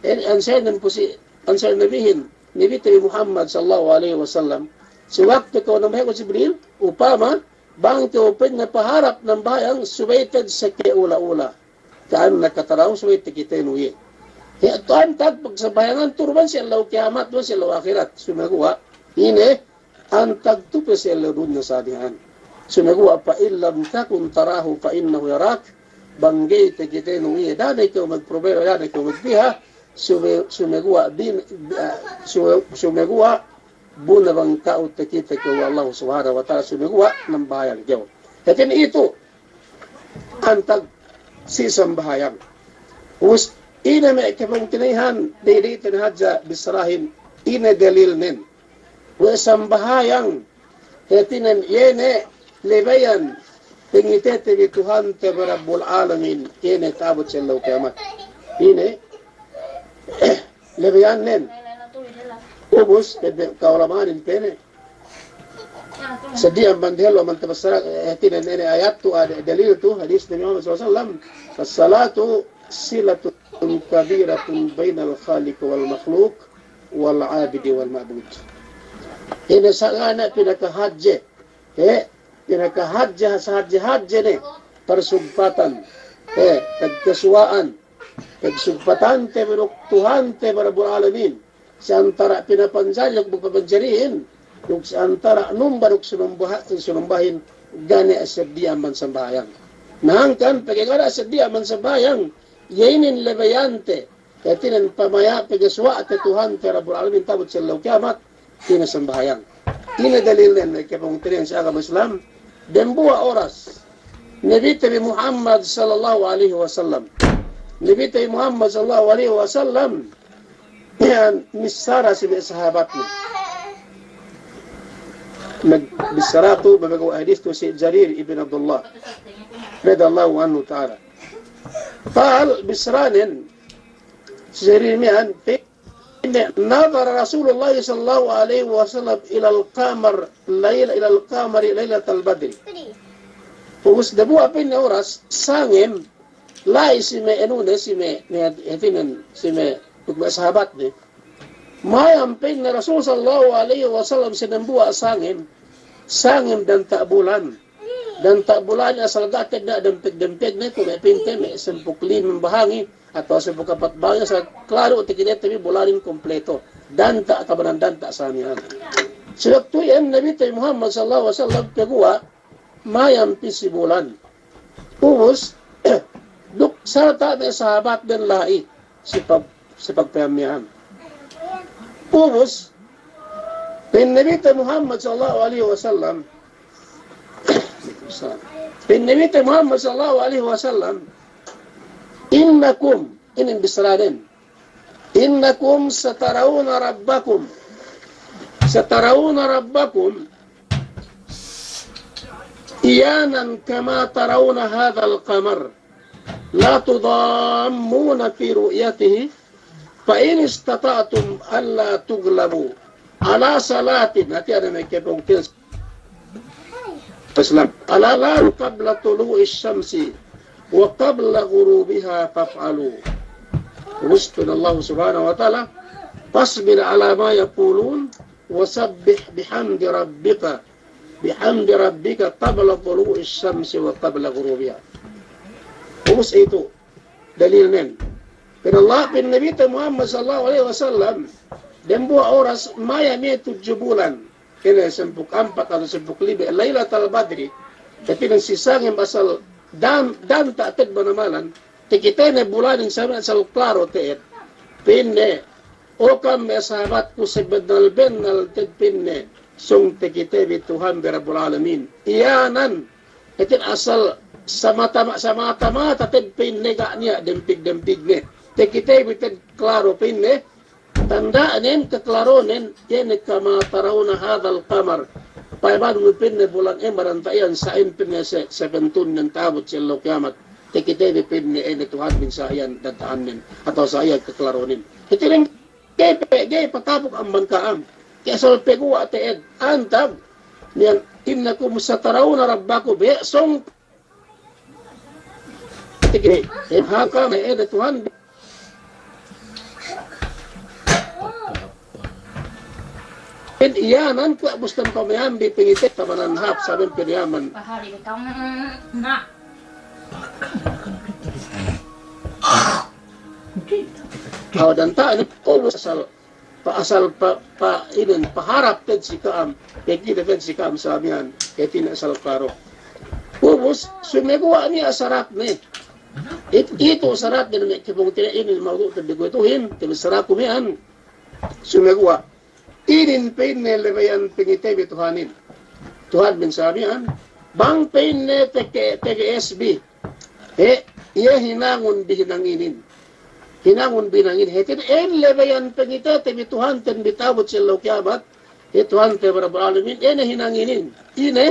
ansaynan po si ansaynan nabihin Nabi Muhammad sallallahu alaihi wasallam si waktu ko ng bahayang o Jibril upama bang tiupin na paharap ng bahayang subaytad sa kiula-ula ka'annaka tarahu subaytad kita inuwi tuan tag pagsabayangan turban si Allah kiamat do si Allah akhirat sumagawa ini antag tupe si Allah dunya sadihan sumagawa pa illam takun tarahu fa innahu yarak banggay tegite no iya danay ko magprobero danay ko magbiha sumagawa sumagawa buna bang tao tekita ko Allah subhanahu wa ta'ala sumagawa ng bahayang jaw katin ito antag si sambahayang ina may kapang tinihan dilitin hadja bisrahin ina dalil nin wa sambahayang etinan yene lebayan pingitete bi Tuhan te Rabbul Alamin yene tabot sa law kiamat ine lebayan nin ubus kaulamanin pene sadiyan bandhelo man tabassara etinan ene ayat tu dalil tu hadis Nabi Muhammad sallallahu alaihi wasallam as-salatu silatu kabiratun bainal khaliq wal makhluk wal abid wal ma'bud. Ina sa ngana pinakahadje pinakahadja sa hadje ni persugpatan tagkasuaan tagsugpatan te Tuhan te Rabbul Alamin sa antara pinapansalok magpapanjarihin yung sa antara numbarok sunumbahin gani asabdiyan man sambayang nahangkan pagigara asabdiyan man sambayang yainin lebayante Kaya tinan pamaya pegaswa at Tuhan tera Rabbul tabot sa law kiamat tinasambahayang. Ina dalil na kapong tinan sa agama Islam dembuwa oras. Nabi tabi Muhammad sallallahu alaihi wasallam. Nabi tabi Muhammad sallallahu alaihi wasallam yan misara si mga sahabat niya. Nagbisara to babagaw hadis to si Jarir ibn Abdullah radallahu anhu ta'ala. قال بسران جرير مئن نظر رسول الله صلى الله عليه وسلم إلى القمر ليلة البدر Pus dabu apin na oras sangem lai si me enune si me hetinan si me sahabat ni mayam pin na Rasul sallallahu alaihi wasallam sinambua sangem dan tak bulan asal gatid na dempeg-dempeg na kung may pinte may 15 bahangi atau 14 bahangi sa klaro tikinet tabi bulanin kompleto dan tak kabanan dan tak samihan sewaktu yan Nabi Muhammad sallallahu alaihi wasallam kagua mayam pisibulan. Pus, duk sarta may sahabat dan lai si pagpayamihan. Pus, pinabita Muhammad sallallahu alaihi wasallam innakum inin bisranin innakum satarawna rabbakum إيانا كما ترون هذا القمر لا تضامون في رؤيته فإن استطعتم ألا تغلبوا على صلاة هاتي أنا ما يكبرون كنس فسلام على لا قبل طلوع الشمس وقبل غروبها فافعلوا وستنا الله سبحانه وتعالى فاصبر على ما يقولون وسبح بحمد rabbika qabla tulu'i syamsi wa qabla ghurubiha. Umus itu dalil nen. Pero Allah bin Nabi Muhammad sallallahu alaihi wasallam dembuwa oras maya may 7 bulan. Kaya 14 atau 15 Lailatul Badri. Tapi nang sisangin asal dan tak tad banamalan tikita na bulan ng sama asal klaro teet. Pinne o kam sahabat ko sa bednal benal tad pinne. Sung tikite bi Tuhan Rabbul Alamin. Iyanan itin asal sama tama tatid pinne ga niya dempig ne. Tikite bi tad klaro pinne tandaanin kaklaronin yan kama tarawna hadal qamar. Paiban mo pinne bulan marantayan sa pinne 17 ng tabot sa kiamat. Tikite bi pinne Tuhan bin sayan dadaanin atau saya kaklaronin. Itin gay patapok ang bangkaam. Kaya salpego at teed, antab, niyan, innakum satarawna rabbakum, song, tigre, haka, may eda Tuhan, iyanan ko, bustam kamayan, bipingitit, tamananhap, sabing piniyaman. Pahari, ikaw na. Dan tak, ini kulus asal paharap tad si kaam kaya tad si kaam sabihan kaya tinasal klaro ubus sumagawa niya sarap ni ito sarap din may kipong tinainin mauto tad digutuhin tinasarap kumihan sumagawa inin pain ne lebayan pingitay bituhanin Tuhan bin sabihan bang pain ne teke SB iya hinangon bihinanginin hinangon binangin hetin lebayan pengita tebi Tuhan ten bitabot sila kiamat Tuhan te Rabbul Alamin ene hinanginin ine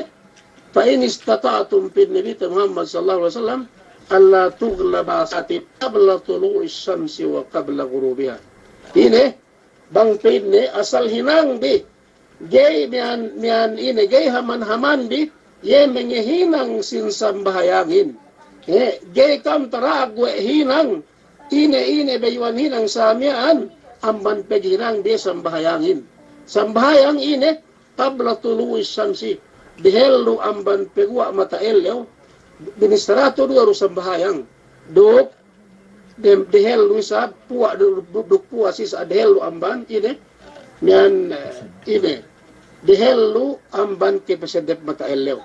fa in istata'tum bin Nabi Muhammad sallallahu alaihi wasallam alla tughlaba sati qabla tulu'i syamsi wa qabla ghurubiha ine bang pinne asal hinang bi gay mian ine gay haman bi ye mengehinang sinsambahayangin gay kam taragwe hinang ine bayuan hinang samian amban pegirang de sambahayangin sambahayang ine tabla tulu'i syamsi dihelu amban pegwa mata elyo binistrato do sambahayang duk dihelu sa puwa duk puwa sis dihelu amban ine nian ine dihelu amban ke pesedep mata elyo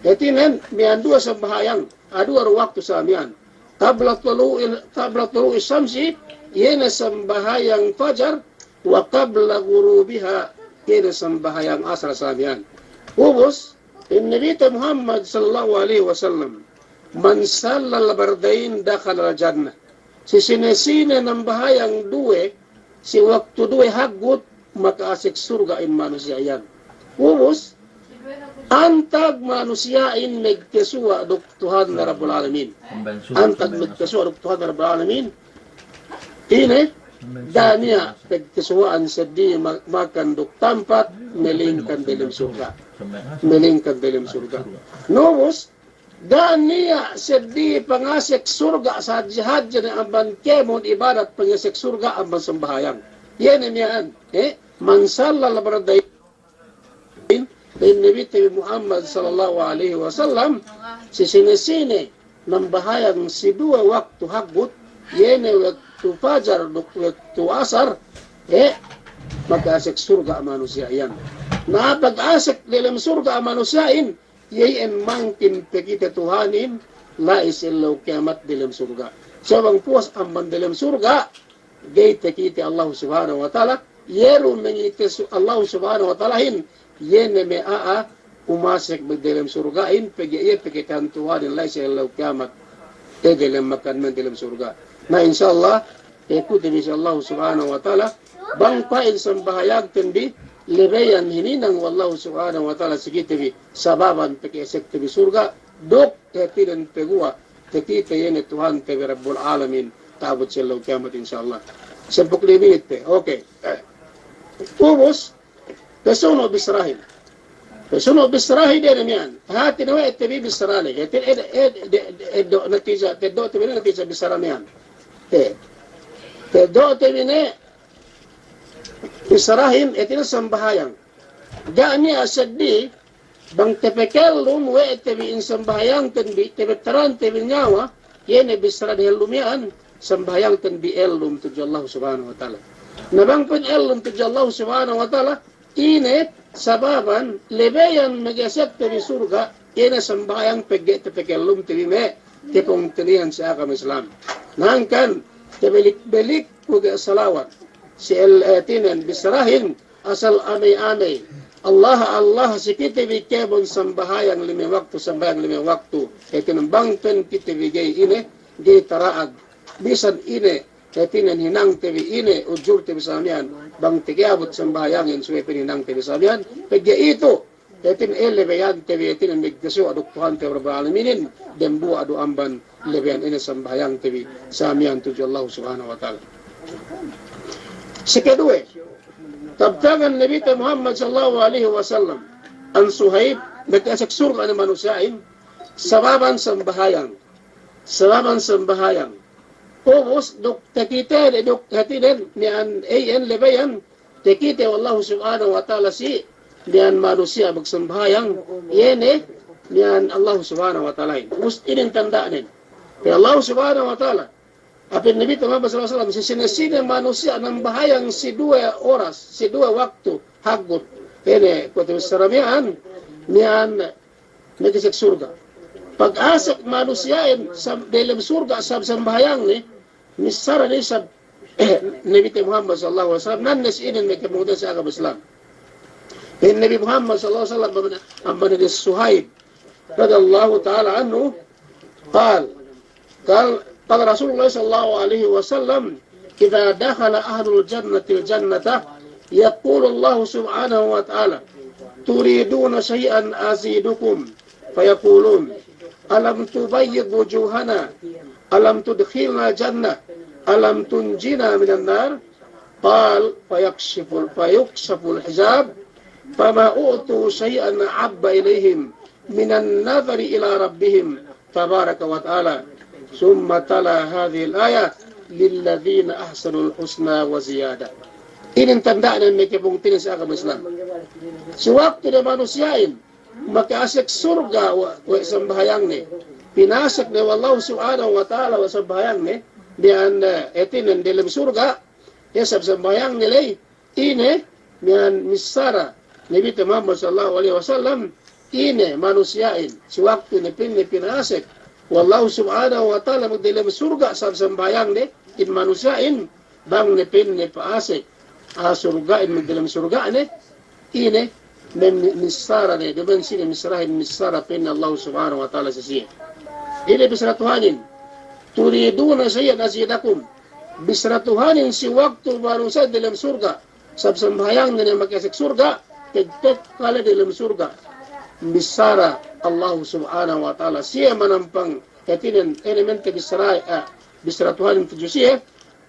etinen mian dua sambahayang adu waktu samian qabla tulu'i syamsi, yana sembahayang fajar, wa qabla ghurubiha, yana sembahayang asar samian. Ubus, Nabi Muhammad sallallahu alaihi wasallam, man sallal bardain dakhala al-jannah. Si sinesine ng bahayang duwe, si waktu duwe hagut, makaasik surga in manusia yan. Ubus, antag manusiain nagkasuwa duk Tuhan na Rabbul Alamin. Antag nagkasuwa duk Tuhan na Rabbul Alamin. Ini, daniya nagkasuwaan sa di makan duk tampat, melingkan dalam surga. Melingkan dalam surga. Nubus, daniya sa di pangasik surga sa jihad dyan ang kemon ibadat pangasik surga ang sembahayang. Yan yan. Mansala labarday Nabi Muhammad sallallahu alaihi wasallam si sinesine ng bahayang si dua waktu hagut yene waktu fajar waktu asar mag-asik surga ang manusia yan. Na pag-asik dalam surga ang manusiain yayin mangkin pekita Tuhanin lais ilaw kiamat dalam surga. So ang puas ang dalam surga gay tekiti Allah subhanahu wa ta'ala yero mengiti Allah subhanahu wa ta'ala hin yene me umasik dalam surgain pegikan Tuhan Allah sa kiamat dalam makan dalam surga. Na insyaallah ikutin insyaallah subhanahu wa ta'ala bangpain sembahayag tendi libayan hininang wallahu subhanahu wa ta'ala sigitibi sababan pekisek tebi surga dok tetinan pegua tekita yene Tuhan tebi Rabbul Alamin tabut sa kiamat insyaallah. 10 minit pe. Okay. Ubus Pesuno bisrahin. Pesuno bisrahin din yan. Hati nawa itibi bisrani. Ito natija. Tedo itibi na natija bisrani yan. Tedo itibi na bisrahin ito na sambahayang. Gani asadi bang tepekel lum we itibi in sambahayang tenbi tebetaran tebi nyawa yene bisrani lumian sambahayang tenbi elum tuju Allah subhanahu wa ta'ala. Nabang pun elum tuju Allah subhanahu wa ta'ala ini sababan lebayan magasap tabi surga ina sambayang paggetepekelum tabi me tipong tinihan sa akam Islam nangkan tebelik-belik kuga salawat si el-atinan bisrahin asal amay-amay Allah sikita bikebon sambahayang limi waktu itinambang pen kita bigay ini di taraag bisan ini Katinan hinang tebi ini ujur tebi samian bang tigiabot sembahayangin suwe pininang tebi samian pagya ito katin elebayan tebi itin migkaso aduk Tuhan tebi Rabbul Alaminin dembu adu amban lebayan ini sembahayang tebi samian tuju Allah subhanahu wa ta'ala. Sekadua tabtangan Nabi Muhammad sallallahu alaihi wasallam an Suhaib nagkasak surga ng manusiain sababan sembahayang Ubus duk takita duk hatiden nian ayan lebayan takita wallahu subhanahu wa ta'ala si nian manusia magsambayang yene nian Allah subhanahu wa ta'ala. Inin tandaan kaya Allah subhanahu wa ta'ala apin Nabi Muhammad sallallahu alaihi wasallam sisinasina manusia ng bahayang si 2 oras si 2 waktu hagot yene kutu saramian nian nagisik surga pag-asak manusiain sa dalam surga sa sambahayang ni misara ni sa Nabi Muhammad sallallahu alaihi wasallam nannes inin may kemudian sa agama Islam. Nabi Muhammad sallallahu alaihi wasallam amban ni Suhaib radhiyallahu ta'ala anhu قال رسول الله صلى الله عليه وسلم إذا دخل أهل الجنة الجنة يقول الله سبحانه وتعالى تريدون شيئا أزيدكم فيقولون ألم تبيض وجوهنا ألم تدخلنا الجنة ألم تنجنا من النار قال فيكشف الحجاب فما أعطوا شيئا أحب إليهم من النظر إلى ربهم تبارك وتعالى ثم تلا هذه الآية للذين أحسنوا الحسنى وزيادة. Ini tandaan ng may kipungtin sa agama Islam. Suwakto na manusiyain makaasik surga wa sambahayang ni pinasak ni wallahu subhanahu wa ta'ala wa sambahayang ni diyan etin dalam surga ya sambahayang nilay ini diyan misara Nabi Muhammad sallallahu alaihi wasallam ini manusiain si waktu ni pinasik Wallahu subhanahu wa ta'ala magdalam surga sa sambayang de in manusiain bang ne pin ne paasik surga in magdalam surga ne ine men misara ne deban sine misrahin misara pin Allah subhanahu wa ta'ala sisiya ile bisratuhanin turiduna sayyan azidakum bisratuhanin si waktu manusia dalam surga sa sambayang ne makasik surga kagtek kala dalam surga bisara Allah subhanahu wa ta'ala siya manampang katinan elemente bisratuhan tujusiya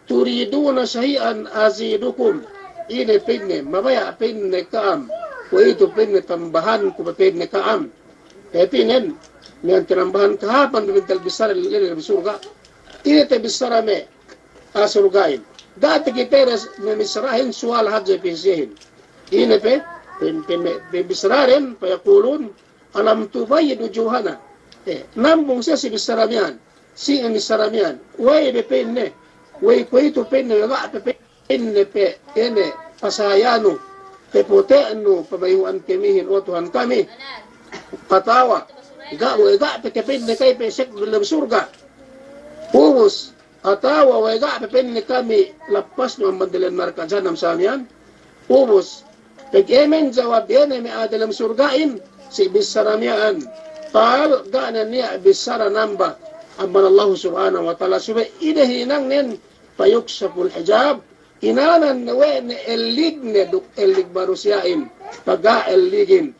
turiduna sahian azidukum ine pinne mamaya pinne kaam o ito pinne tambahan ko pinne kaam katinan niyan tinambahan kahapan bintal bisara lili surga ine te bisara me surgain dati kiteres na misrahin sual hadja pisihin ine pe bisrarin payakulun alam tubayyid wujuhana nambung siya si bisaramian si bisaramian way bepenne way kuito penne ga penne pe ene pasayano te poteano pabayuan kemihin o Tuhan kami patawa ga pe penne kay pe sek dalam surga pumus atawa way ga pe penne kami lapas no mandalan marka janam samian pumus pag-emen jawab yan ay may dalam surgain si bisaramian tal gana niya bisara namba amman Allah subhanahu wa ta'ala subay inahinang nin payuksapul hijab inanan nawe ni elig ne duk elig barusiyain pag-eligin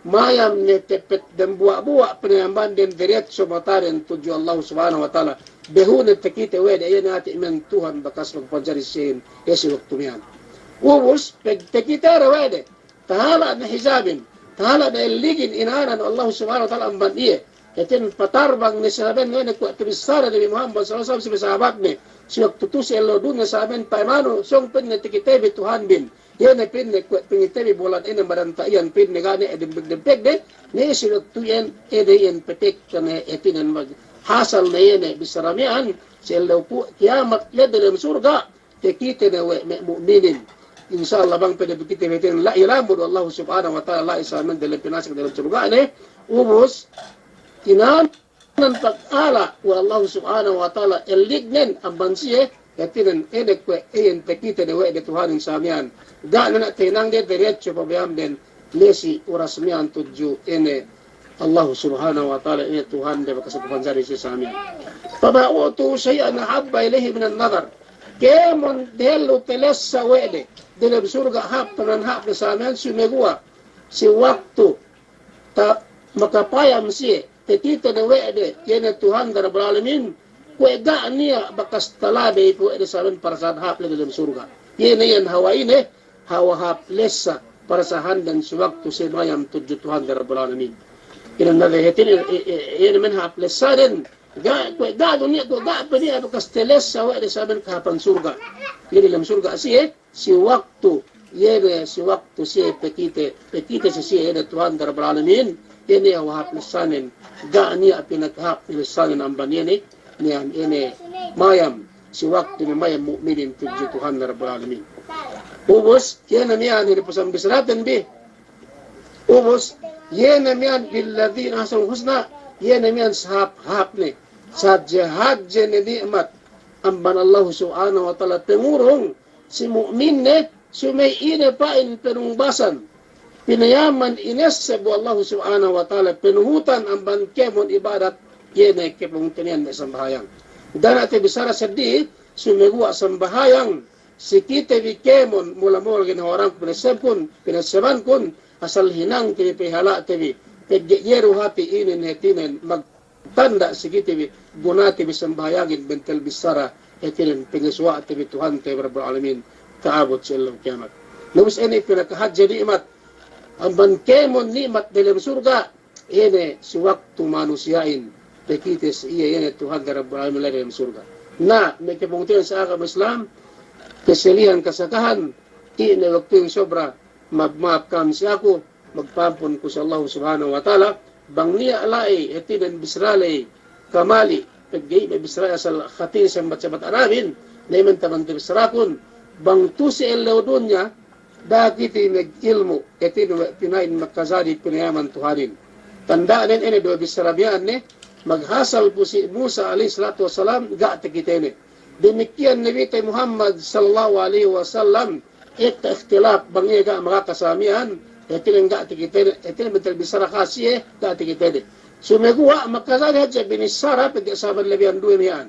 mayam ne tepet dan buwa-buwa penayamban din diretso mataren tuju Allah subhanahu wa ta'ala behunat takite wede ayan natin iman Tuhan bakas magpanjarisin yasi waktu yan ubus pagtakita rawede tahala na hijabin tahala na iligin inanan Allah subhanahu wa ta'ala ang bandiye yatin patarbang ni sahaben ngayon ko tibisara ni Muhammad sallallahu alaihi wasallam sahabat ni siyak tutus elo dun na sahaben paimano song pin na tikitebi Tuhan bin yan na pin na pingitebi bulan ina marantayan pin na gani edibig-dibig de ni siyak tuyen edeyen petik na etinan mag hasal na yan bisaramian si elo po kiamat led dalam surga tikite na mu'minin insyaallah bang pwede kita bitin la ilamud Allah subhanahu wa ta'ala la isa man dalam pinasok dalam surga ne ubus inan pag-ala wa Allah subhanahu wa ta'ala elignen ang bansiye katinan edekwe eyen tekite ne we de Tuhan samian da na tinang de diretso pabayam den lesi urasmian tudju ene Allah subhanahu wa ta'ala ene Tuhan de bakasatuhan jari si samian pabautu shay'an habba ilayhi min an-nazar kemon delu telessa wede dalam surga hap penanhap bersamian sumegua si waktu tak makapayam si tetita na wede yana Tuhan Rabbul Alamin kuega niya bakas talabe ko ede saben para sa hap dalam surga yana yan hawaine hawa hap lessa para sa handan si waktu si mayam tuju Tuhan Rabbul Alamin ina nalahetin yana men hap lessa den ga dunia ko ga pa niya bakas telessa wede saben kahapan surga yana dalam surga si waktu yene si waktu si pekite si yene Tuhan Rabbul Alamin yene wahap lisanin ga niya pinaghap lisanin ang banyene niyan yene mayam si waktu ni mayam mu'minin tuju Tuhan Rabbul Alamin ubus yene niyan ini pasang bisratan bi ubus yene niyan billadhina hasanul husna yene niyan sahap ni sa jihad jene ni'mat amban Allah subhanahu wa ta'ala temurong si mu'min ne sumay ina pain penungbasan pinayaman inesebo Allah subhanahu wa ta'ala penuhutan ang bangkemon ibadat yene kepungtinian na sambahayang dan ate bisara sadi sumegua sambahayang sikite bikemon mula-mula ginahorang pinaseban kun asal hinang kinipihala tebi pegyeru hati inin hetinen magtanda sikite bi gunati bisambahayagin bentel bisara hetinen pengiswa tebi Tuhan tebi Rabbul Alamin kaabot sa ilang kiamat. Nubis ini pinakahadya ni'mat. Ang bangkemon ni'mat dalam surga, ini si waktu manusiain. Pekitis iya yan Tuhan Rabbul Alamin dalam surga. Na, may kipungtihan sa agam Islam, keselihan kasakahan, ini waktu yung sobra, magmaapkam siya ako, magpampun ko sa Allah subhanahu wa ta'ala, bang niya alay, etinan bisralay, kamali, pagay may bisraya sa khatin sa matsabat aramin, na iman tamang bisrakon, bang tu si elodon niya dakiti nag-ilmo iti tinayin makazadi pinayaman Tuhanin tandaan ini dua bisarabian ne maghasal po si Musa alayhi salatu wasalam ga tikitene. Demikian Nabi tayo Muhammad sallallahu alaihi wasallam ikhtilaf bangi ga mga kasamihan etilen ga tikitene etilen betul bisara kasih ga tikitene. Sumegwa makasali hadja binisara pag-asaban labihan duwe niyan.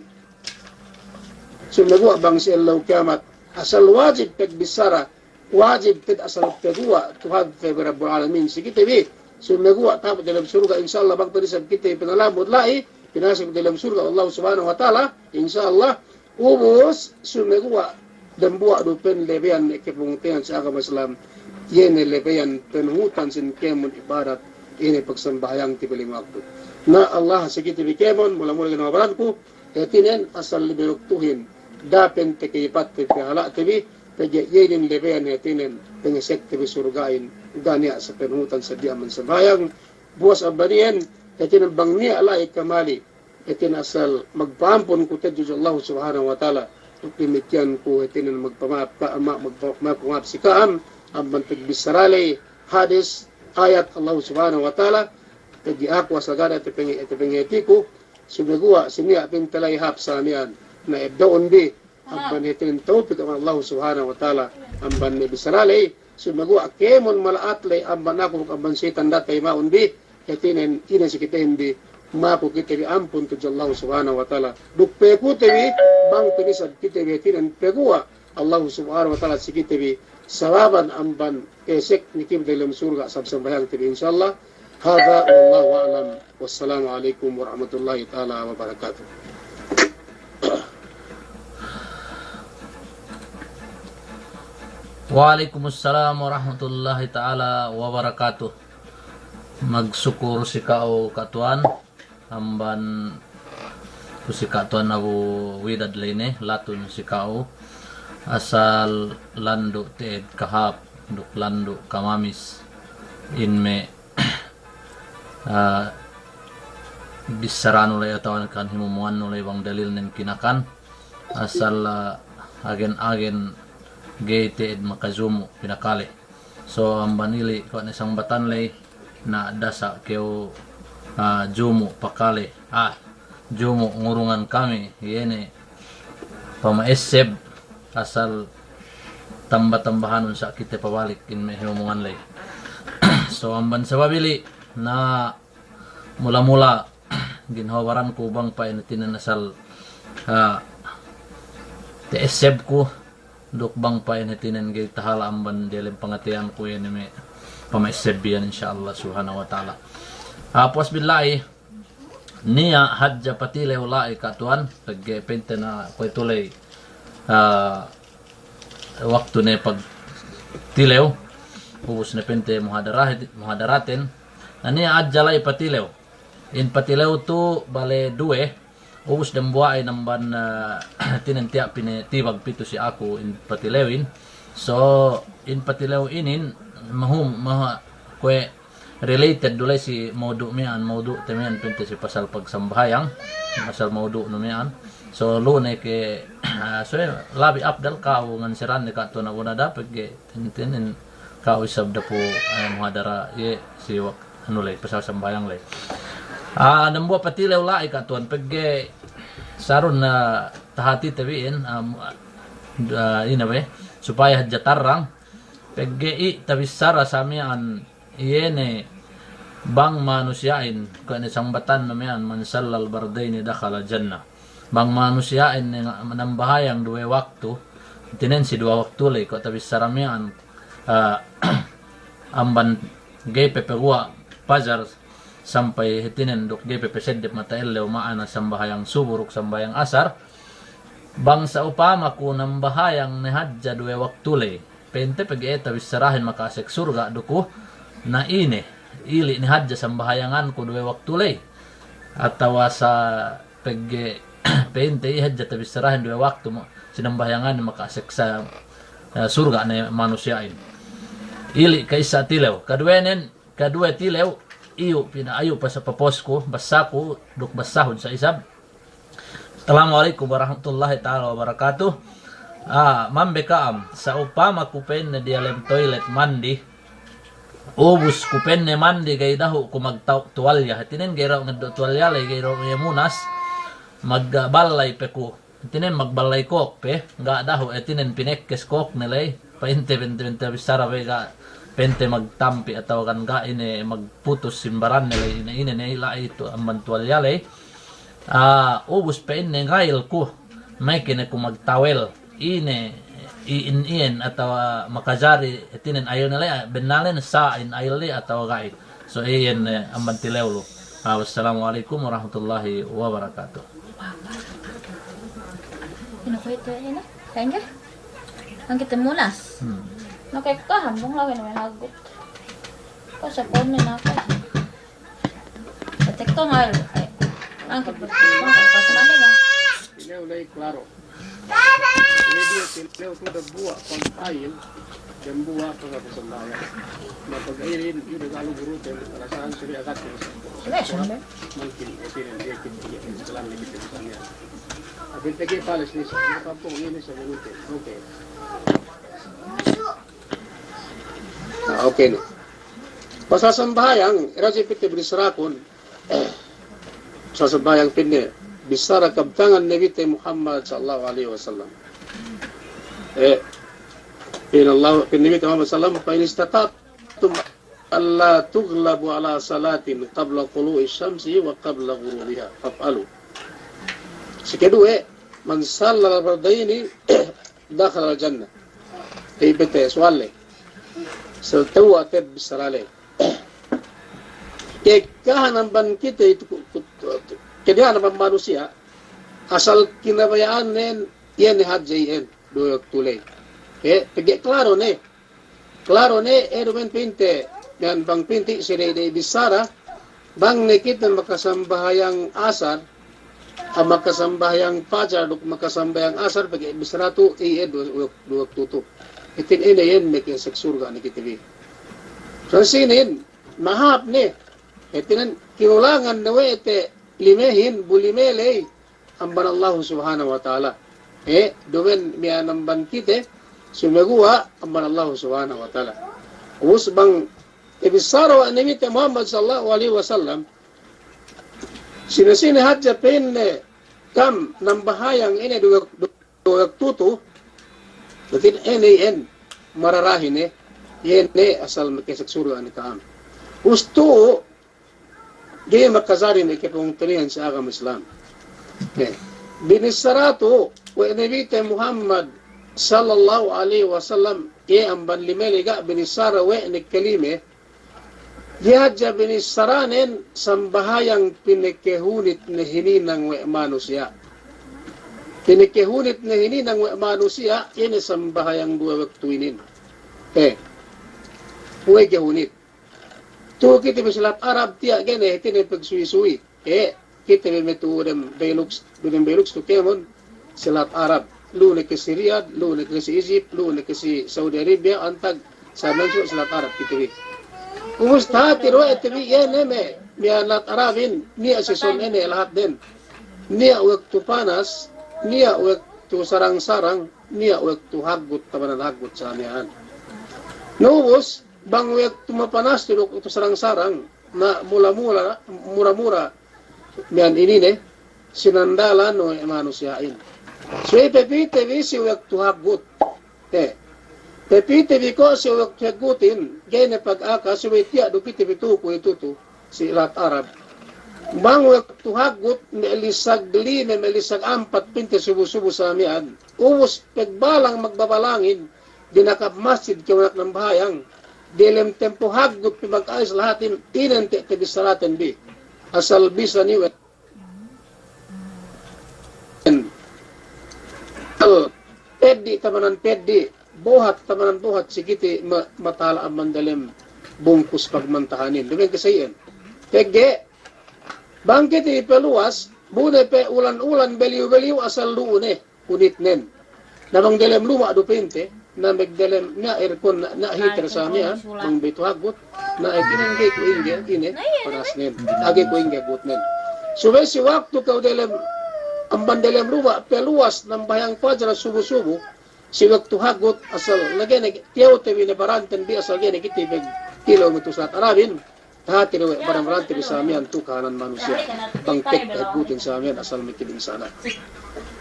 Sumegwa bang si Allah kiamat asal wajib pagbisara wajib ped asal kedua Tuhan kay Rabbul Alamin sige tabi sumegwa tapos dalam surga insyaallah bang tadi kita penalabot lai pinasok dalam surga Allah Subhanahu wa taala insyaallah ubus sumegwa dan buat dupen lebihan kepungtian sa agama Islam yene lebihan penhutan sin kemun ibadat ini pagsambayang ti piling waktu na Allah sige tabi kemon mula-mula ginawaran ko etinen asal liberuktuhin dapen te kipat te hala tabi pagye yenin lebeyan etinen pengesek tabi surgain gania sa penhutan sa diaman sa bayang buwas abanian etinen bangnia alai kamali etin asal magpaampon ko tadyo sa Allah subhanahu wa ta'ala demikian ko etinen magpamaap ka ama magpamaap si kaam ang bantag bisarali hadis ayat Allah subhanahu wa ta'ala pagye ako asagada ete pengetiku sumegua sinia pintalay hap sa amian na ibdaon bi ang panitin tawpid ang Allah subhanahu wa ta'ala ang banne bisaralay sumagua kemon malaatlay ang banako ang bansitan datay maun bi etinen ina sikitahin bi mapo kita bi ampun to Allah subhanahu wa ta'ala dukpe ko tebi bang tulisad kita bi etinen pegua Allah subhanahu wa ta'ala sikita bi sawaban ang ban esek nikim dalam surga sabsambayang tebi insyaallah hada wallahu a'lam wassalamu alaikum warahmatullahi ta'ala wabarakatuh. Waalaikumsalam warahmatullahi ta'ala wabarakatuh. Magsukur si kao katuan amban ku si katuan Abu Widad Lene latun si kao asal landu teed kahap duk landu kamamis inme bisarano lay atawan kan himumuan nulay bang dalil nen kinakan asal agen-agen gate makazumo pinakali so ang banili ko na isang batanlay na dasa keo jumo pakali jumo ngurungan kami yene pamaeseb asal tamba-tambahanon sa kita pabalik in may himumungan lay so ang bansa babili na mula-mula ginhawaran ko bang pa inatinan asal teeseb ko dukbang pa inatinan gay tahala amban dilim pangatian ko yan may pamaisebbiyan insyaallah subhanahu wa ta'ala. Apos billahi niya hadja patile ulai katuan pagpente na ko tulay waktu ne pag tilew ubus na pente muhadaratin niya adjalay patilew in patilew tu bale duwe ubus dan buhay ng ban tinantiya pinitibag pito si ako in patilewin so in patilew inin kwe related dulay si maudu temian pinte si pasal pagsambahayang pasal maudu numian so lune ke so labi abdal kao ngan siran ni kato na una dapat ge tintin kao isabda po muhadara ye si ano lay pasal sambayang lay nambuwa patilew lai katuan pagge saron na tahati tabiin inabe supaya jatarang pagge tabisara samian iyene bang manusyain kan isang batan namian mansallal bardaini dakhala jannah bang manusyain ng bahayang duwe waktu tinen si dua waktu lay ko tabisara mian amban gay pepegua pajar sampai hitinen dok GP pesedep matael lew maana sambahayang suburuk sambayang asar bangsa upama ko ng bahayang ni hadja duwe waktule pente pag eta bisarahin makasek surga duko na ine ili ni hadja sambahayangan ko duwe waktule atawa sa pag pente hadja tabisarahin duwe waktu mo sinambahayangan makasek sa surga na manusyain ili kaysa tilew kadwe tilew iyo pinaayo pa sa papos ko basa ko duk basahon sa isab. Assalamualaikum warahmatullahi ta'ala wabarakatuh. Mambe kaam sa upama kupen na dialem toilet mandi ubus ku penne mandi gay daho ku magtuwalya. Tinen gayraw nga tuwalya lay gayraw nga munas magbalay pe ku. Tinen magbalay kok pe nga daho tinen pinekkes kok nilay painte bisara pe ga pente magtampi ataw kan ga ine magputos simbaran nilay ine ila ito ang tuwalya lay. Ubus pe ine ngail ku may kine ku magtawel ine iin atau makajari tinen ayo nila benalen sa in ayli atau gai so iyan amban tilewlo. Wassalamualaikum warahmatullahi wabarakatuh. Ano ko ito ina? Kain ka? Ang kita munas. Nakikaham bang lawin may hagot. Kasi po na ako. Patek to nga. Ang kita kasi maniga. Tilew lay klaro. Tilew ko buwa pag-ayil, dan buwa pagkapasambayan. Mapag-ayilin, yun ang aluguruten, alasahan suri agad ko sa mungkin, itin ang salam na kita sa niya. Abin tagi palis ni sa kampung ini sa minuto. Okay. Okay no. Pasasambayang, irasi piti brisrakon, pasasambayang pinne, bisara kabtangan Nabi Muhammad sallallahu alaihi wasallam. In Allah, in Nabi Muhammad sallallahu alaihi wasallam, fa in alla tughlabu ala salatin qabla tulu'i syamsi wa qabla ghurubiha faf'alu. Si kedua, man salla al-fardaini dakhala al-jannah. Ibete soal so tawa teb bisarale. Kekahanan ban kita itu kedian ban manusia asal kinabayaan nen yan hadjayen do tulay. Pagi klaro ne erumen pinte dan bang pinti sire de bisara bang nekita makasambahayang asar makasambahayang fajar duk makasambahayang asar pagi bisara tu do tutup. Itin ina yan mekin seksurga ni kitibi. So sinin mahap ne itinan kinulangan na ite limehin bulimele amban Allah subhanahu wa ta'ala. Domen mianamban kite sumegua amban Allah subhanahu wa ta'ala. Usbang ibisaro an Nabi Muhammad sallallahu alaihi wasallam sinasini hadja penne kam nambahayang ini dua tutu lakin en mararahin yene asal makisagsurga ni kaam. Usto di makazari ni kipong talian sa agam Islam. Binisaratu wa Nabi Muhammad sallallahu alaihi wasallam ang banlimeliga binisara wa ni kalime diadja binisaranen sambahayang pinekehunit na hininang wa manusia. Pinikehunit na hininang wa manusia ini sambahayang dua waktu ini. Huwag kahunit. Tu kita bersalat Arab tiak gene tine pagsuwi-suwi. Kita memetudem Belux tu kemon salat Arab. Lu ne ke Syria, lu ne ke Egypt, lu ne ke Saudi Arabia antag sa mensu salat Arab kita. Umusta tiro etibi yene me mialat Arabin ni asison ene lahat din. Niya waktu panas, niya waktu sarang-sarang, niya waktu hagut tabanan hagut sa anihan. Nubos, bang waktu mapanas tiro waktu sarang-sarang na mura-mura mian ini ne sinandalan no manusiain. So ipepite si waktu hagut. Pepite ko si waktu hagutin, gene pag-aka si tiya do pite bituko itutu si lat Arab. Bang waktu hagut melisag dili melisag ampat pinte subu-subu sa amian. Ubos pagbalang magbabalangin dinakap masjid kiwanak ng bahayang dilem tempo hagut pimag-ayos lahatin tinente tibisaraten bi asal bisa niwet pedi tamanan pedi buhat tamanan buhat sigiti matala ang mandalem bungkus pagmantahanin dumen kasayin pege bangkiti peluas bune pe ulan-ulan beliw-beliw asal luune unit nen namang dalem luma do pente na magdalem na aircon na heater sa niya ang bituhagot na itinangge ko inge ine paras nen age ko inge gut nen so si waktu ka dalem ang bandalem luma peluas ng bayang fajar subu-subu si waktu hagot asal lagi tiyaw te binabaranten bi asal gene kitibig Ilaw mo ito sa Arabin, tahati na barang-barang tiri sa amin, tu kahanan manusia. Bangtek at butin sa amin, asal mikiling sana.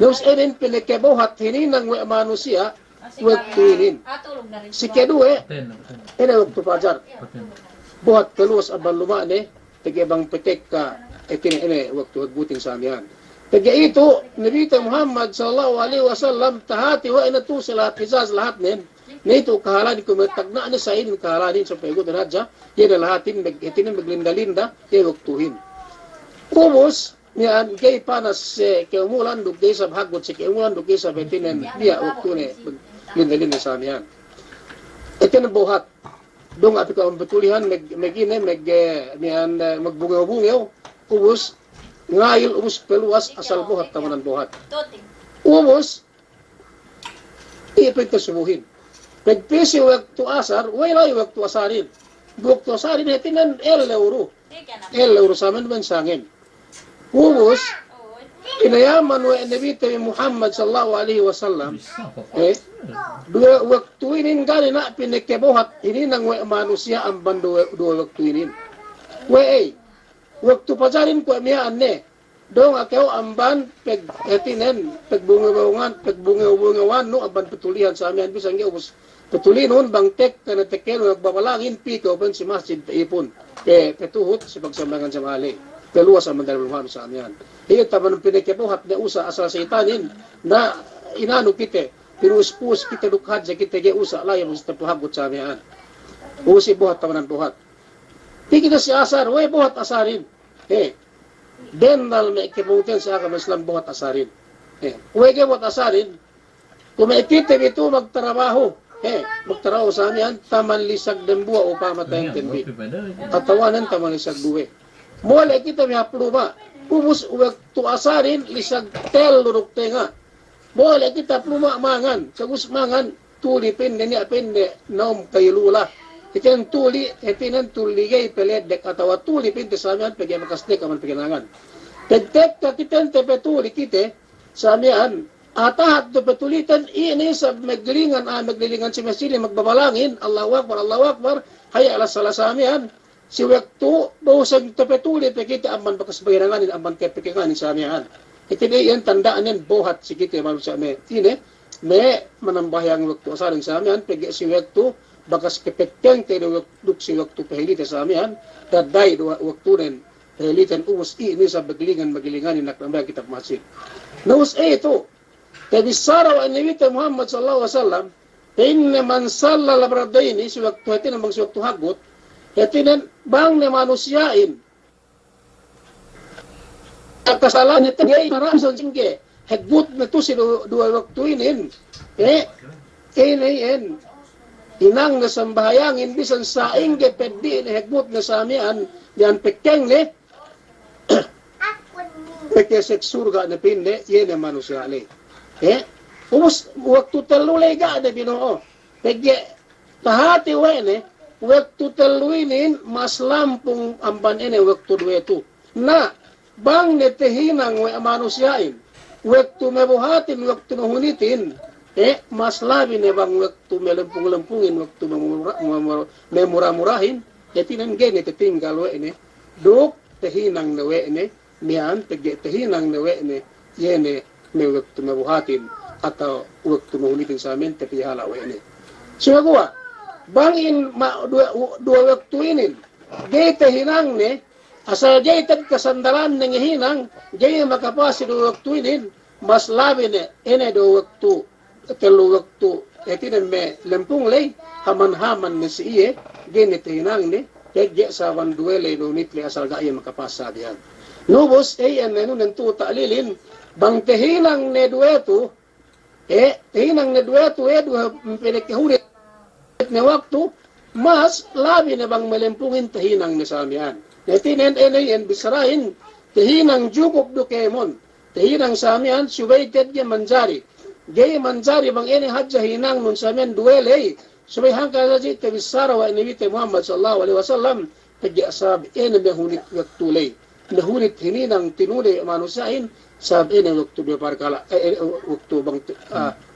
Nus edin pinikebuhat, hininang wa manusia, waktuinin. Tulog na rin. Si kedue, Ten. ina waktu pajar. Paten. Buhat kaluwas abang lumane, tigibang petek ka, itin waktu butin sa amin. Kaya ito, Nabi Muhammad sallallahu alaihi wasallam, tahati wa ina tu sa lahat, hizaz lahat nin. Nito kahalan ko matagna na sa inin kahalanin sa pagod na radya, yan na lahatin, itinin maglinda-linda, yan waktuhin. Umos, niyan, kay panas keumulan, dugay sa hagot si keumulan, dugay sa betinin, niya waktu ni maglinda-linda sa amin. Ito na buhat. Doon api ko ang batulihan, magbungaw-bungaw, umos, ngayil, umos peluwas, asal buhat, tamanan buhat. Tuting. Umos, ipin ka sumuhin. Nagpisi waktu asar, wala yung waktu asarin. Waktu asarin, hetinan €1. €1 sa amin man sangin. Umos, inayaman wa Nabi Muhammad sallallahu alaihi wasallam, dua waktu ini gani na pinikebuhat, ini nang wa manusia ang bando dua waktu ini. Waktu pajarin ko miyaan ne, dong akaw amban pagbungawan no aban petulihan sa amin bisang giubos petulinon bangtek kana tekeno nagbabalangin piko ban si masjid ipon petuhot si pagsambangan sa mali peluwas ang mandaluluhan sa amin. Hiyo taman pinikebuhat na usa asa setanin na inano kite pinuspus kita dukhad sa kita ge usa layo sa tuhagot sa amin. Usi buhat taman buhat. Tiki na si asar, buhat asarin. Dendal may kibutin sa akin Islam buhat asarin. Huwag buhat asarin, kung may ikitim ito magtrabaho, magtrabaho sa amin, taman lisag ng buwa o pamatayin tinbi. Tatawanan taman lisag duwe. Mula kita may hapluma, pumus huwag tu asarin, lisag tel luruk tenga. Mula kita pluma mangan, sagus mangan, tulipin, niniapin, naum kailula. Itinan tuli, itinan tuligay peledek atawa tuli pinti sa amin pagay makasdik aman paginangan. Tagtek ka kitan tepe tuli kite sa amin atahat do petulitan ini sa maglilingan si masjid magbabalangin Allahu Akbar hayya ala salat sa amin si waktu bawsag tepe tuli pagkita aman bakas paginangan aman kay paginangan sa amin. Itini yan tandaan yan buhat si kite man sa amin. Tine me manambahang waktu asaring sa amin pagay si waktu bakas kepekeng tayo si waktu pahilita sa amin, daday waktu rin pahilitan umus ini sa magilingan nakambay kitab masjid. Naus ito, tabi saraw ang Nabi Muhammad sallallahu alaihi wasallam, inna man salla labradaini si waktu hati namang si waktu hagot, hati nan bang na manusyain. Kasalan ito ngay maram sa singge, hagot na to si dua waktu inin, ini inang na sambahayangin bisan saing ge peddi ni hekmut na samian yan pekeng ni peke surga na pinde yene manusia ali umus waktu telulay ga na Ginoo pege tahati wene waktu teluinin mas lampung amban ene waktu duetu na bang netehinang we manusiain waktu mebuhatin waktu nuhunitin mas labi ne bang waktu melempung-lempungin waktu memurah-murahin tinan gene tinggal we ne duk tehinang ne we ne mian tehinang ne we ne yene ne waktu mebuhatin atau waktu menghunitin sa amin tepihala we ne sugwa bangin dua waktu ini gay tehinang ne asal gay kasandalan ng hinang gay makapasi dua waktu ini mas labi ne ene dua waktu telu waktu etinan me lempung lay haman-haman ni si iye gini tinang ni kaya sa wanduele no nitli asal gaya makapasa diyan nubos ano nantu ta'lilin bang tehinang ne duetu tehinang ne duetu duha pinagkahulit ne waktu mas labi na bang malempungin tehinang ni samian etinan yan bisarahin tehinang jukop do kemon tehinang samian subayted ya manjari gay manjari bang ini hadja hinang nun samen duele subay hangka saji tabisara wa Nabi Muhammad sallallahu alaihi wasallam tagya sab ene behunit waktulay behunit hininang tinuli manusain sab ene waktu do parkala waktu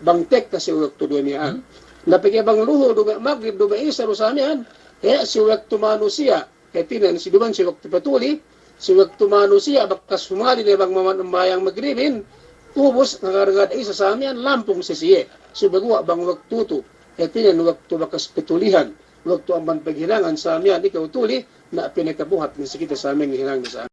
bang tek kasi waktu do niyan napike bang luho do magrib do isa ro samian Si waktu manusia, tinan si duman si waktu patuli, si waktu manusia bakas humali na bang mamayang magribin, ubos nagaragad ay sa samian lampong sisiye. Subagwa bang waktu tu, tinan waktu bakas petulihan, waktu aman paghilangan sa amin, ikaw tuli, na pinakabuhat ni sa kita sa aming hilang sa amin.